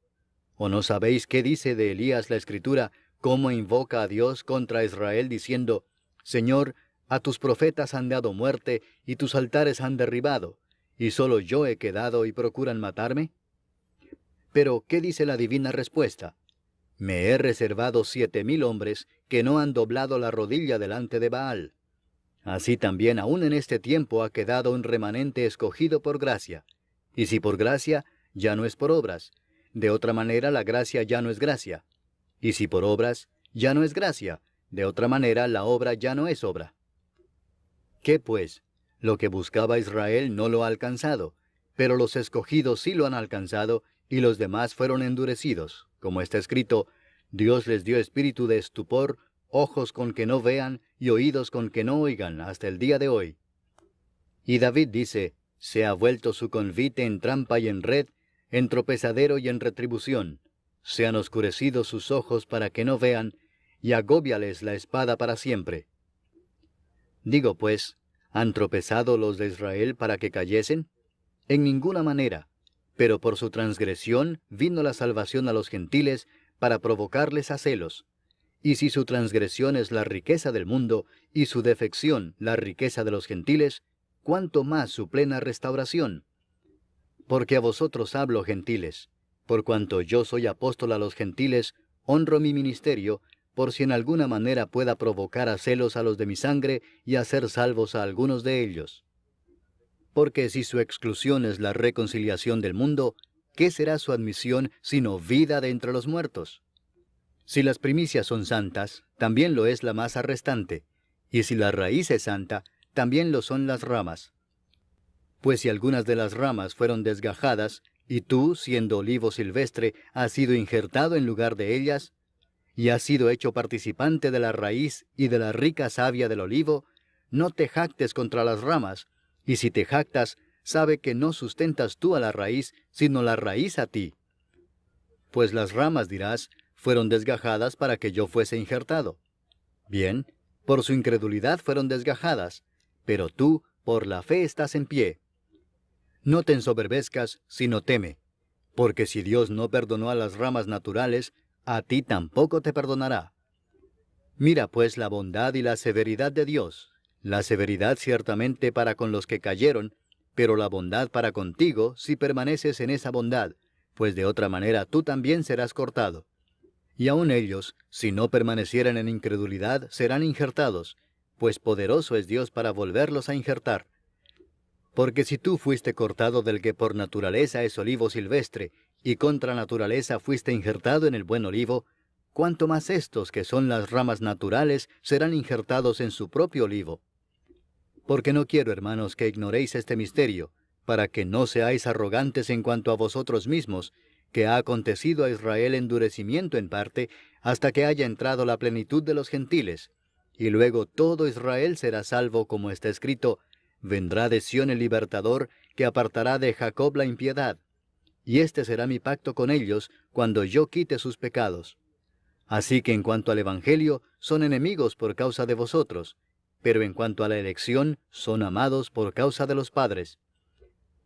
¿O no sabéis qué dice de Elías la Escritura, cómo invoca a Dios contra Israel, diciendo, Señor, a tus profetas han dado muerte, y tus altares han derribado, y solo yo he quedado y procuran matarme? Pero, ¿qué dice la divina respuesta? Me he reservado 7,000 hombres que no han doblado la rodilla delante de Baal. Así también aún en este tiempo ha quedado un remanente escogido por gracia. Y si por gracia, ya no es por obras. De otra manera la gracia ya no es gracia. Y si por obras, ya no es gracia. De otra manera la obra ya no es obra. ¿Qué pues? Lo que buscaba Israel no lo ha alcanzado, pero los escogidos sí lo han alcanzado, y los demás fueron endurecidos. Como está escrito, Dios les dio espíritu de estupor, ojos con que no vean, y oídos con que no oigan, hasta el día de hoy. Y David dice, se ha vuelto su convite en trampa y en red, en tropezadero y en retribución. Se han oscurecido sus ojos para que no vean, y agóbiales la espada para siempre. Digo pues, ¿han tropezado los de Israel para que cayesen? En ninguna manera, pero por su transgresión vino la salvación a los gentiles para provocarles a celos. Y si su transgresión es la riqueza del mundo, y su defección la riqueza de los gentiles, ¿cuánto más su plena restauración? Porque a vosotros hablo, gentiles, por cuanto yo soy apóstol a los gentiles, honro mi ministerio, por si en alguna manera pueda provocar a celos a los de mi sangre y hacer salvos a algunos de ellos. Porque si su exclusión es la reconciliación del mundo, ¿qué será su admisión sino vida de entre los muertos? Si las primicias son santas, también lo es la masa restante, y si la raíz es santa, también lo son las ramas. Pues si algunas de las ramas fueron desgajadas, y tú, siendo olivo silvestre, has sido injertado en lugar de ellas, y has sido hecho participante de la raíz y de la rica savia del olivo, no te jactes contra las ramas, y si te jactas, sabe que no sustentas tú a la raíz, sino la raíz a ti. Pues las ramas, dirás, fueron desgajadas para que yo fuese injertado. Bien, por su incredulidad fueron desgajadas, pero tú, por la fe estás en pie. No te ensoberbezcas, sino teme, porque si Dios no perdonó a las ramas naturales, a ti tampoco te perdonará. Mira pues la bondad y la severidad de Dios, la severidad ciertamente para con los que cayeron, pero la bondad para contigo si permaneces en esa bondad, pues de otra manera tú también serás cortado. Y aun ellos, si no permanecieran en incredulidad, serán injertados, pues poderoso es Dios para volverlos a injertar. Porque si tú fuiste cortado del que por naturaleza es olivo silvestre, y contra naturaleza fuiste injertado en el buen olivo, cuánto más estos que son las ramas naturales serán injertados en su propio olivo. Porque no quiero, hermanos, que ignoréis este misterio, para que no seáis arrogantes en cuanto a vosotros mismos, que ha acontecido a Israel endurecimiento en parte, hasta que haya entrado la plenitud de los gentiles, y luego todo Israel será salvo, como está escrito, Vendrá de Sión el libertador, que apartará de Jacob la impiedad. Y este será mi pacto con ellos, cuando yo quite sus pecados. Así que en cuanto al Evangelio, son enemigos por causa de vosotros, pero en cuanto a la elección, son amados por causa de los padres.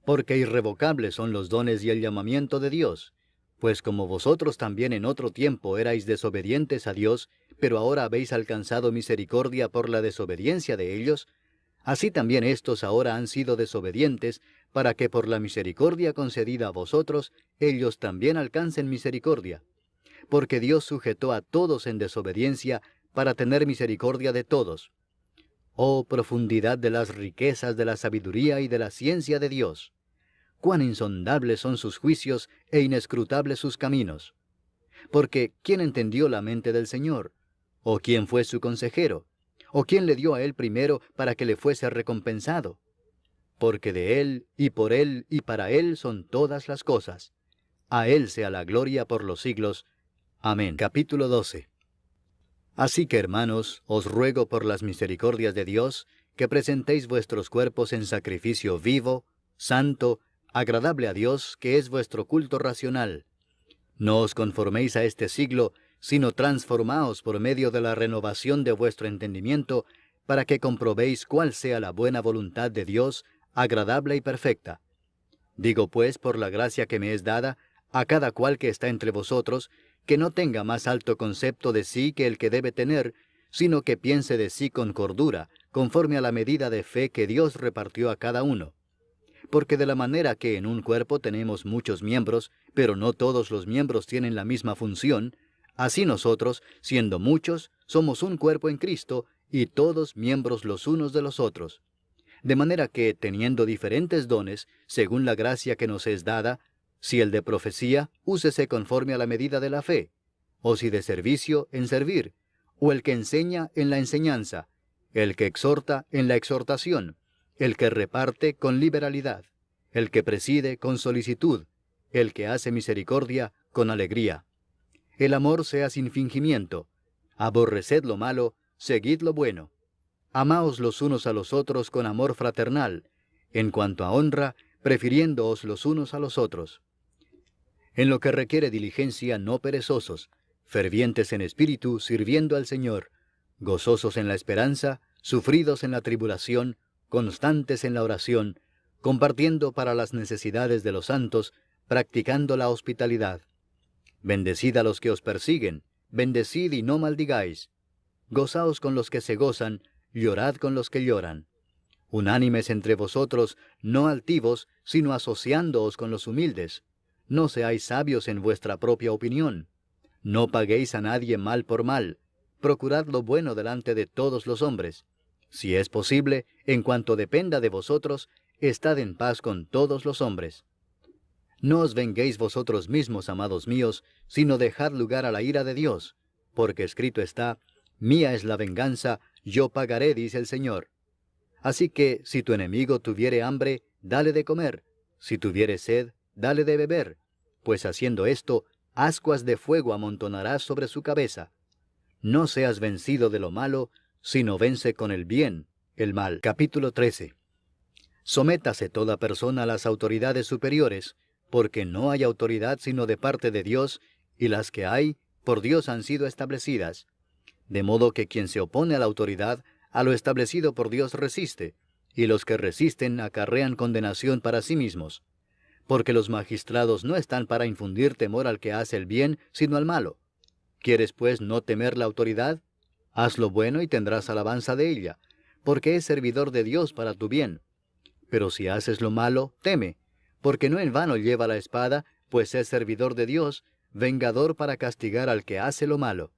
Porque irrevocables son los dones y el llamamiento de Dios. Pues como vosotros también en otro tiempo erais desobedientes a Dios, pero ahora habéis alcanzado misericordia por la desobediencia de ellos, así también éstos ahora han sido desobedientes, para que por la misericordia concedida a vosotros, ellos también alcancen misericordia. Porque Dios sujetó a todos en desobediencia, para tener misericordia de todos. Oh profundidad de las riquezas de la sabiduría y de la ciencia de Dios. Cuán insondables son sus juicios e inescrutables sus caminos. Porque ¿quién entendió la mente del Señor? ¿O quién fue su consejero? ¿O quién le dio a él primero para que le fuese recompensado? Porque de él, y para él son todas las cosas. A él sea la gloria por los siglos. Amén. Capítulo 12. Así que, hermanos, os ruego por las misericordias de Dios, que presentéis vuestros cuerpos en sacrificio vivo, santo, agradable a Dios, que es vuestro culto racional. No os conforméis a este siglo, sino transformaos por medio de la renovación de vuestro entendimiento, para que comprobéis cuál sea la buena voluntad de Dios, agradable y perfecta. Digo pues, por la gracia que me es dada, a cada cual que está entre vosotros, que no tenga más alto concepto de sí que el que debe tener, sino que piense de sí con cordura, conforme a la medida de fe que Dios repartió a cada uno. Porque de la manera que en un cuerpo tenemos muchos miembros, pero no todos los miembros tienen la misma función, así nosotros, siendo muchos, somos un cuerpo en Cristo, y todos miembros los unos de los otros. De manera que, teniendo diferentes dones, según la gracia que nos es dada, si el de profecía, úsese conforme a la medida de la fe, o si de servicio, en servir, o el que enseña, en la enseñanza, el que exhorta, en la exhortación, el que reparte, con liberalidad, el que preside, con solicitud, el que hace misericordia, con alegría. El amor sea sin fingimiento. Aborreced lo malo, seguid lo bueno. Amaos los unos a los otros con amor fraternal, en cuanto a honra, prefiriéndoos los unos a los otros. En lo que requiere diligencia, no perezosos, fervientes en espíritu, sirviendo al Señor, gozosos en la esperanza, sufridos en la tribulación, constantes en la oración, compartiendo para las necesidades de los santos, practicando la hospitalidad. Bendecid a los que os persiguen, bendecid y no maldigáis. Gozaos con los que se gozan, llorad con los que lloran. Unánimes entre vosotros, no altivos, sino asociándoos con los humildes. No seáis sabios en vuestra propia opinión. No paguéis a nadie mal por mal. Procurad lo bueno delante de todos los hombres. Si es posible, en cuanto dependa de vosotros, estad en paz con todos los hombres. No os venguéis vosotros mismos, amados míos, sino dejad lugar a la ira de Dios, porque escrito está, mía es la venganza, yo pagaré, dice el Señor. Así que, si tu enemigo tuviere hambre, dale de comer, si tuviere sed, dale de beber, pues haciendo esto, ascuas de fuego amontonarás sobre su cabeza. No seas vencido de lo malo, sino vence con el bien el mal. Capítulo 13. Sométase toda persona a las autoridades superiores, porque no hay autoridad sino de parte de Dios, y las que hay, por Dios han sido establecidas. De modo que quien se opone a la autoridad, a lo establecido por Dios resiste, y los que resisten acarrean condenación para sí mismos. Porque los magistrados no están para infundir temor al que hace el bien, sino al malo. ¿Quieres pues no temer la autoridad? Haz lo bueno y tendrás alabanza de ella, porque es servidor de Dios para tu bien. Pero si haces lo malo, teme, porque no en vano lleva la espada, pues es servidor de Dios, vengador para castigar al que hace lo malo.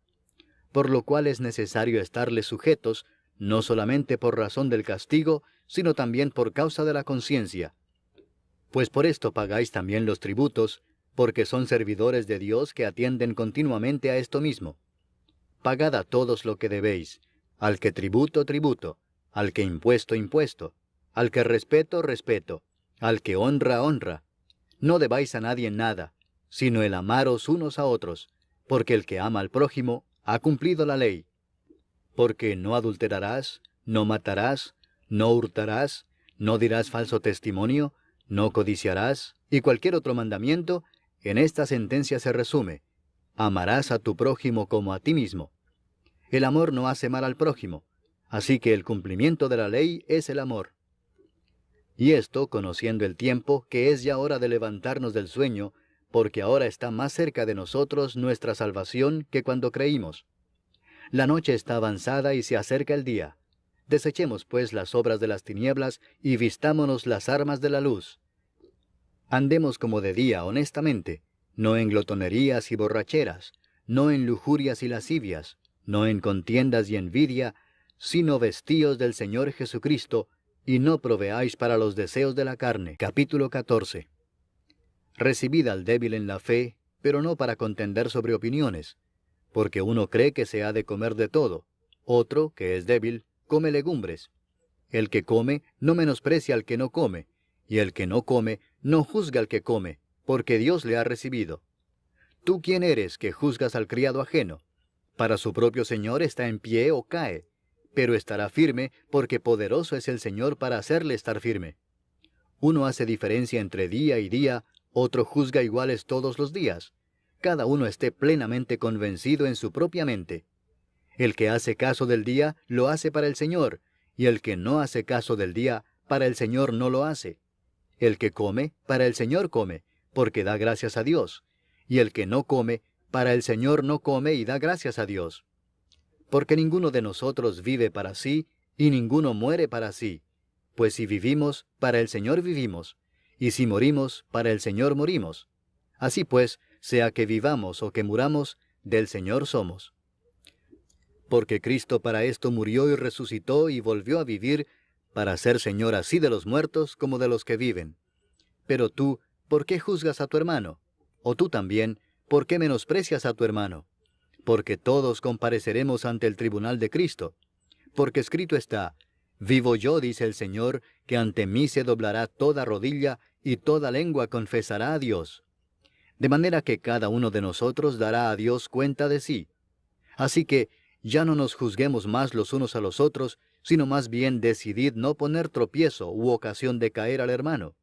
Por lo cual es necesario estarles sujetos, no solamente por razón del castigo, sino también por causa de la conciencia. Pues por esto pagáis también los tributos, porque son servidores de Dios que atienden continuamente a esto mismo. Pagad a todos lo que debéis, al que tributo, tributo, al que impuesto, impuesto, al que respeto, respeto, al que honra, honra. No debáis a nadie nada, sino el amaros unos a otros, porque el que ama al prójimo ha cumplido la ley. Porque no adulterarás, no matarás, no hurtarás, ¿No dirás falso testimonio? ¿No codiciarás? Y cualquier otro mandamiento, en esta sentencia se resume: amarás a tu prójimo como a ti mismo. El amor no hace mal al prójimo, así que el cumplimiento de la ley es el amor. Y esto, conociendo el tiempo, que es ya hora de levantarnos del sueño, porque ahora está más cerca de nosotros nuestra salvación que cuando creímos. La noche está avanzada y se acerca el día. Desechemos pues las obras de las tinieblas y vistámonos las armas de la luz. Andemos como de día honestamente, no en glotonerías y borracheras, no en lujurias y lascivias, no en contiendas y envidia, sino vestíos del Señor Jesucristo, y no proveáis para los deseos de la carne. Capítulo 14. Recibid al débil en la fe, pero no para contender sobre opiniones, porque uno cree que se ha de comer de todo, otro, que es débil, come legumbres. El que come no menosprecia al que no come, y el que no come no juzga al que come, porque Dios le ha recibido. ¿Tú quién eres que juzgas al criado ajeno? Para su propio Señor está en pie o cae, pero estará firme, porque poderoso es el Señor para hacerle estar firme. Uno hace diferencia entre día y día, otro juzga iguales todos los días. Cada uno esté plenamente convencido en su propia mente. El que hace caso del día, lo hace para el Señor, y el que no hace caso del día, para el Señor no lo hace. El que come, para el Señor come, porque da gracias a Dios, y el que no come, para el Señor no come y da gracias a Dios. Porque ninguno de nosotros vive para sí, y ninguno muere para sí. Pues si vivimos, para el Señor vivimos, y si morimos, para el Señor morimos. Así pues, sea que vivamos o que muramos, del Señor somos. Porque Cristo para esto murió y resucitó y volvió a vivir, para ser Señor así de los muertos como de los que viven. Pero tú, ¿por qué juzgas a tu hermano? O tú también, ¿por qué menosprecias a tu hermano? Porque todos compareceremos ante el tribunal de Cristo. Porque escrito está: vivo yo, dice el Señor, que ante mí se doblará toda rodilla y toda lengua confesará a Dios. De manera que cada uno de nosotros dará a Dios cuenta de sí. Así que ya no nos juzguemos más los unos a los otros, sino más bien decidid no poner tropiezo u ocasión de caer al hermano.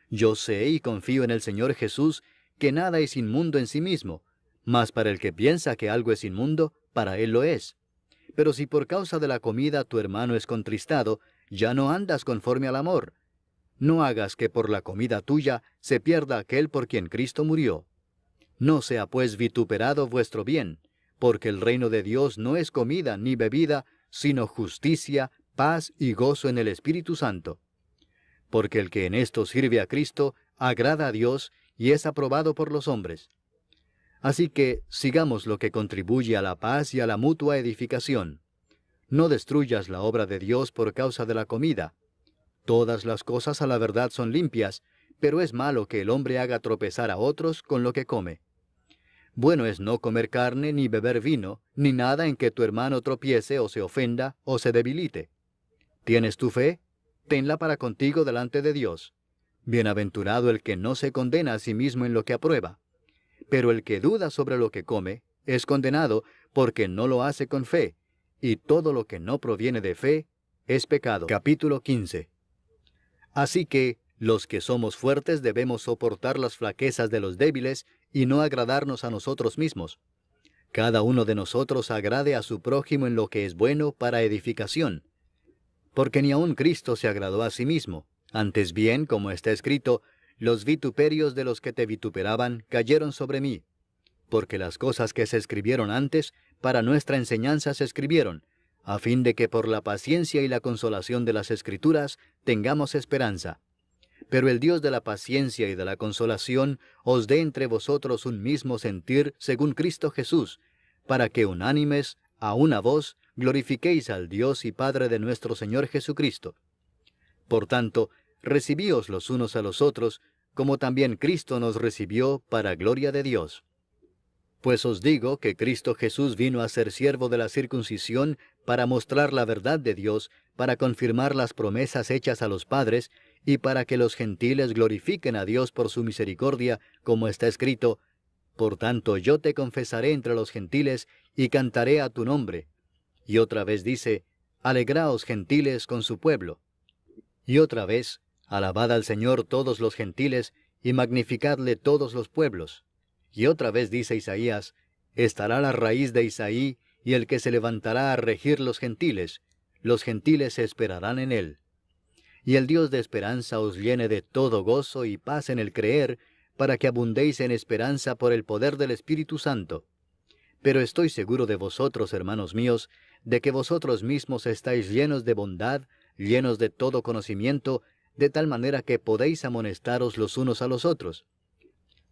Yo sé y confío en el Señor Jesús que nada es inmundo en sí mismo, mas para el que piensa que algo es inmundo, para él lo es. Pero si por causa de la comida tu hermano es contristado, ya no andas conforme al amor. No hagas que por la comida tuya se pierda aquel por quien Cristo murió. No sea pues vituperado vuestro bien, porque el reino de Dios no es comida ni bebida, sino justicia, paz y gozo en el Espíritu Santo. Porque el que en esto sirve a Cristo, agrada a Dios y es aprobado por los hombres. Así que sigamos lo que contribuye a la paz y a la mutua edificación. No destruyas la obra de Dios por causa de la comida. Todas las cosas a la verdad son limpias, pero es malo que el hombre haga tropezar a otros con lo que come. Bueno es no comer carne ni beber vino, ni nada en que tu hermano tropiece o se ofenda o se debilite. ¿Tienes tu fe? Tenla para contigo delante de Dios. Bienaventurado el que no se condena a sí mismo en lo que aprueba. Pero el que duda sobre lo que come, es condenado porque no lo hace con fe, y todo lo que no proviene de fe es pecado. Capítulo 15. Así que, los que somos fuertes debemos soportar las flaquezas de los débiles y no agradarnos a nosotros mismos. Cada uno de nosotros agrade a su prójimo en lo que es bueno para edificación. Porque ni aun Cristo se agradó a sí mismo. Antes bien, como está escrito, los vituperios de los que te vituperaban cayeron sobre mí. Porque las cosas que se escribieron antes, para nuestra enseñanza se escribieron, a fin de que por la paciencia y la consolación de las Escrituras tengamos esperanza. Pero el Dios de la paciencia y de la consolación os dé entre vosotros un mismo sentir según Cristo Jesús, para que unánimes, a una voz, glorifiquéis al Dios y Padre de nuestro Señor Jesucristo. Por tanto, recibíos los unos a los otros, como también Cristo nos recibió para gloria de Dios. Pues os digo que Cristo Jesús vino a ser siervo de la circuncisión para mostrar la verdad de Dios, para confirmar las promesas hechas a los padres, y para que los gentiles glorifiquen a Dios por su misericordia, como está escrito: por tanto yo te confesaré entre los gentiles, y cantaré a tu nombre. Y otra vez dice: alegraos gentiles con su pueblo. Y otra vez, alabad al Señor todos los gentiles, y magnificadle todos los pueblos. Y otra vez dice Isaías, estará la raíz de Isaí, y el que se levantará a regir los gentiles esperarán en él. Y el Dios de esperanza os llene de todo gozo y paz en el creer, para que abundéis en esperanza por el poder del Espíritu Santo. Pero estoy seguro de vosotros, hermanos míos, de que vosotros mismos estáis llenos de bondad, llenos de todo conocimiento, de tal manera que podéis amonestaros los unos a los otros.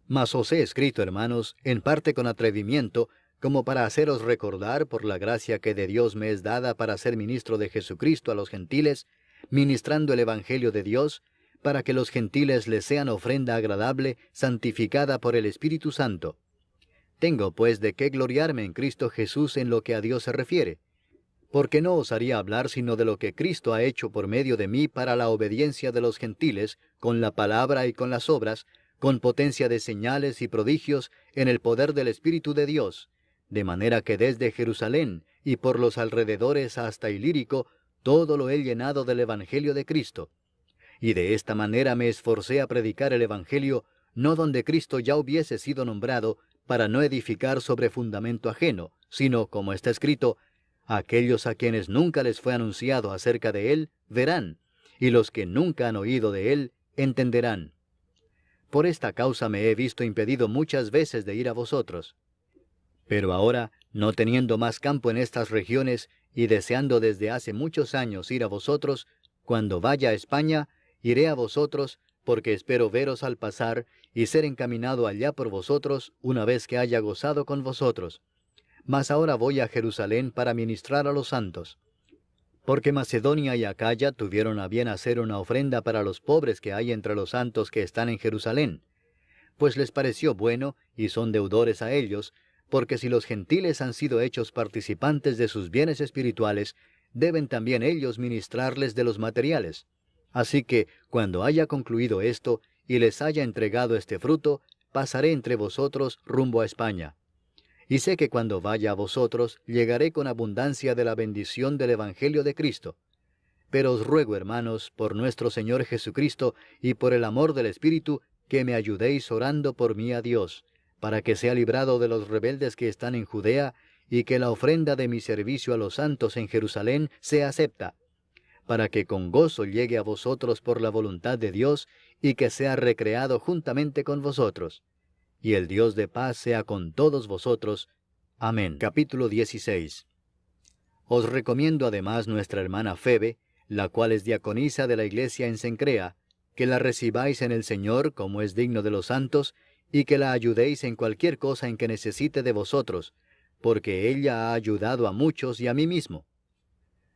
Mas os he escrito, hermanos, en parte con atrevimiento, como para haceros recordar por la gracia que de Dios me es dada para ser ministro de Jesucristo a los gentiles, ministrando el Evangelio de Dios, para que los gentiles les sean ofrenda agradable, santificada por el Espíritu Santo. Tengo pues de qué gloriarme en Cristo Jesús en lo que a Dios se refiere, porque no osaría hablar sino de lo que Cristo ha hecho por medio de mí para la obediencia de los gentiles, con la palabra y con las obras, con potencia de señales y prodigios, en el poder del Espíritu de Dios, de manera que desde Jerusalén y por los alrededores hasta Ilírico, todo lo he llenado del Evangelio de Cristo. Y de esta manera me esforcé a predicar el Evangelio, no donde Cristo ya hubiese sido nombrado, para no edificar sobre fundamento ajeno, sino, como está escrito, aquellos a quienes nunca les fue anunciado acerca de él, verán, y los que nunca han oído de él, entenderán. Por esta causa me he visto impedido muchas veces de ir a vosotros. Pero ahora, no teniendo más campo en estas regiones, y deseando desde hace muchos años ir a vosotros, cuando vaya a España, iré a vosotros, porque espero veros al pasar, y ser encaminado allá por vosotros, una vez que haya gozado con vosotros. Mas ahora voy a Jerusalén para ministrar a los santos. Porque Macedonia y Acaya tuvieron a bien hacer una ofrenda para los pobres que hay entre los santos que están en Jerusalén. Pues les pareció bueno, y son deudores a ellos, porque si los gentiles han sido hechos participantes de sus bienes espirituales, deben también ellos ministrarles de los materiales. Así que, cuando haya concluido esto, y les haya entregado este fruto, pasaré entre vosotros rumbo a España. Y sé que cuando vaya a vosotros, llegaré con abundancia de la bendición del Evangelio de Cristo. Pero os ruego, hermanos, por nuestro Señor Jesucristo, y por el amor del Espíritu, que me ayudéis orando por mí a Dios, para que sea librado de los rebeldes que están en Judea, y que la ofrenda de mi servicio a los santos en Jerusalén sea acepta, para que con gozo llegue a vosotros por la voluntad de Dios, y que sea recreado juntamente con vosotros. Y el Dios de paz sea con todos vosotros. Amén. Capítulo 16. Os recomiendo además nuestra hermana Febe, la cual es diaconisa de la iglesia en Cencrea, que la recibáis en el Señor como es digno de los santos, y que la ayudéis en cualquier cosa en que necesite de vosotros, porque ella ha ayudado a muchos y a mí mismo.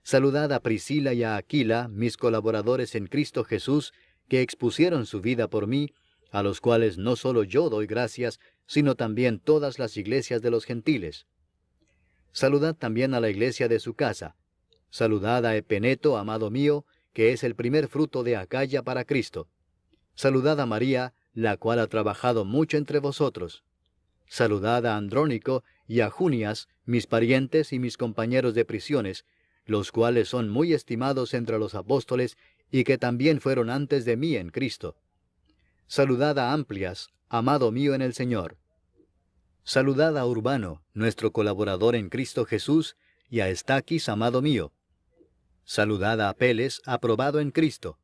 Saludad a Priscila y a Aquila, mis colaboradores en Cristo Jesús, que expusieron su vida por mí, a los cuales no solo yo doy gracias, sino también todas las iglesias de los gentiles. Saludad también a la iglesia de su casa. Saludad a Epeneto, amado mío, que es el primer fruto de Acaya para Cristo. Saludad a María, la cual ha trabajado mucho entre vosotros. Saludad a Andrónico y a Junias, mis parientes y mis compañeros de prisiones, los cuales son muy estimados entre los apóstoles, y que también fueron antes de mí en Cristo. Saludad a Amplias, amado mío en el Señor. Saludad a Urbano, nuestro colaborador en Cristo Jesús, y a Estaquis, amado mío. Saludad a Apeles, aprobado en Cristo.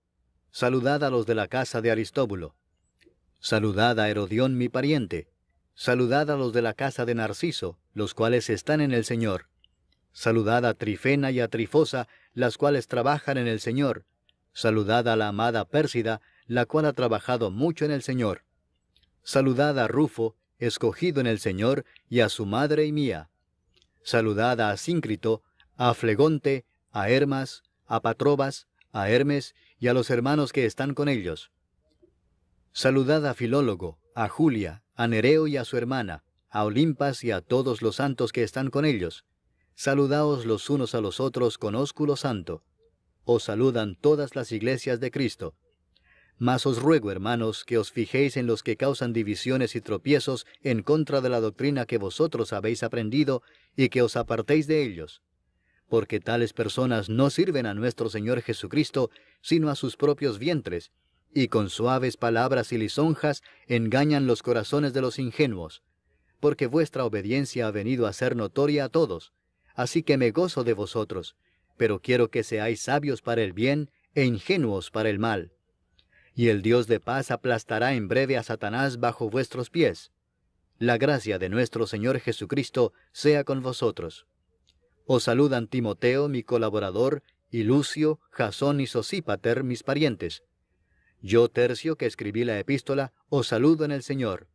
Saludad a los de la casa de Aristóbulo. Saludad a Herodión, mi pariente. Saludad a los de la casa de Narciso, los cuales están en el Señor. Saludad a Trifena y a Trifosa, las cuales trabajan en el Señor. Saludad a la amada Pérsida, la cual ha trabajado mucho en el Señor. Saludad a Rufo, escogido en el Señor, y a su madre y mía. Saludad a Asíncrito, a Flegonte, a Hermas, a Patrobas, a Hermes, y a los hermanos que están con ellos. Saludad a Filólogo, a Julia, a Nereo y a su hermana, a Olimpas y a todos los santos que están con ellos. Saludaos los unos a los otros con ósculo santo. Os saludan todas las iglesias de Cristo. Mas os ruego, hermanos, que os fijéis en los que causan divisiones y tropiezos en contra de la doctrina que vosotros habéis aprendido, y que os apartéis de ellos. porque tales personas no sirven a nuestro Señor Jesucristo, sino a sus propios vientres, y con suaves palabras y lisonjas engañan los corazones de los ingenuos. Porque vuestra obediencia ha venido a ser notoria a todos, así que me gozo de vosotros, pero quiero que seáis sabios para el bien e ingenuos para el mal. Y el Dios de paz aplastará en breve a Satanás bajo vuestros pies. La gracia de nuestro Señor Jesucristo sea con vosotros. Os saludan Timoteo, mi colaborador, y Lucio, Jasón y Sosípater, mis parientes. Yo, Tercio, que escribí la epístola, os saludo en el Señor.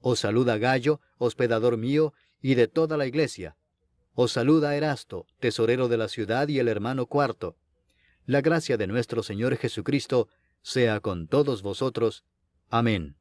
Os saluda Gayo, hospedador mío, y de toda la iglesia. Os saluda Erasto, tesorero de la ciudad, y el hermano Cuarto. La gracia de nuestro Señor Jesucristo sea con todos vosotros. Amén.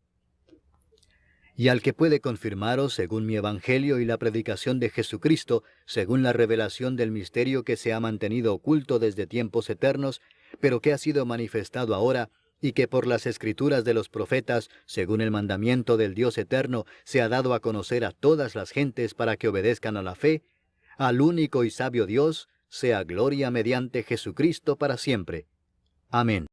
Y al que puede confirmaros según mi evangelio y la predicación de Jesucristo, según la revelación del misterio que se ha mantenido oculto desde tiempos eternos, pero que ha sido manifestado ahora, y que por las escrituras de los profetas, según el mandamiento del Dios eterno, se ha dado a conocer a todas las gentes para que obedezcan a la fe, al único y sabio Dios, sea gloria mediante Jesucristo para siempre. Amén.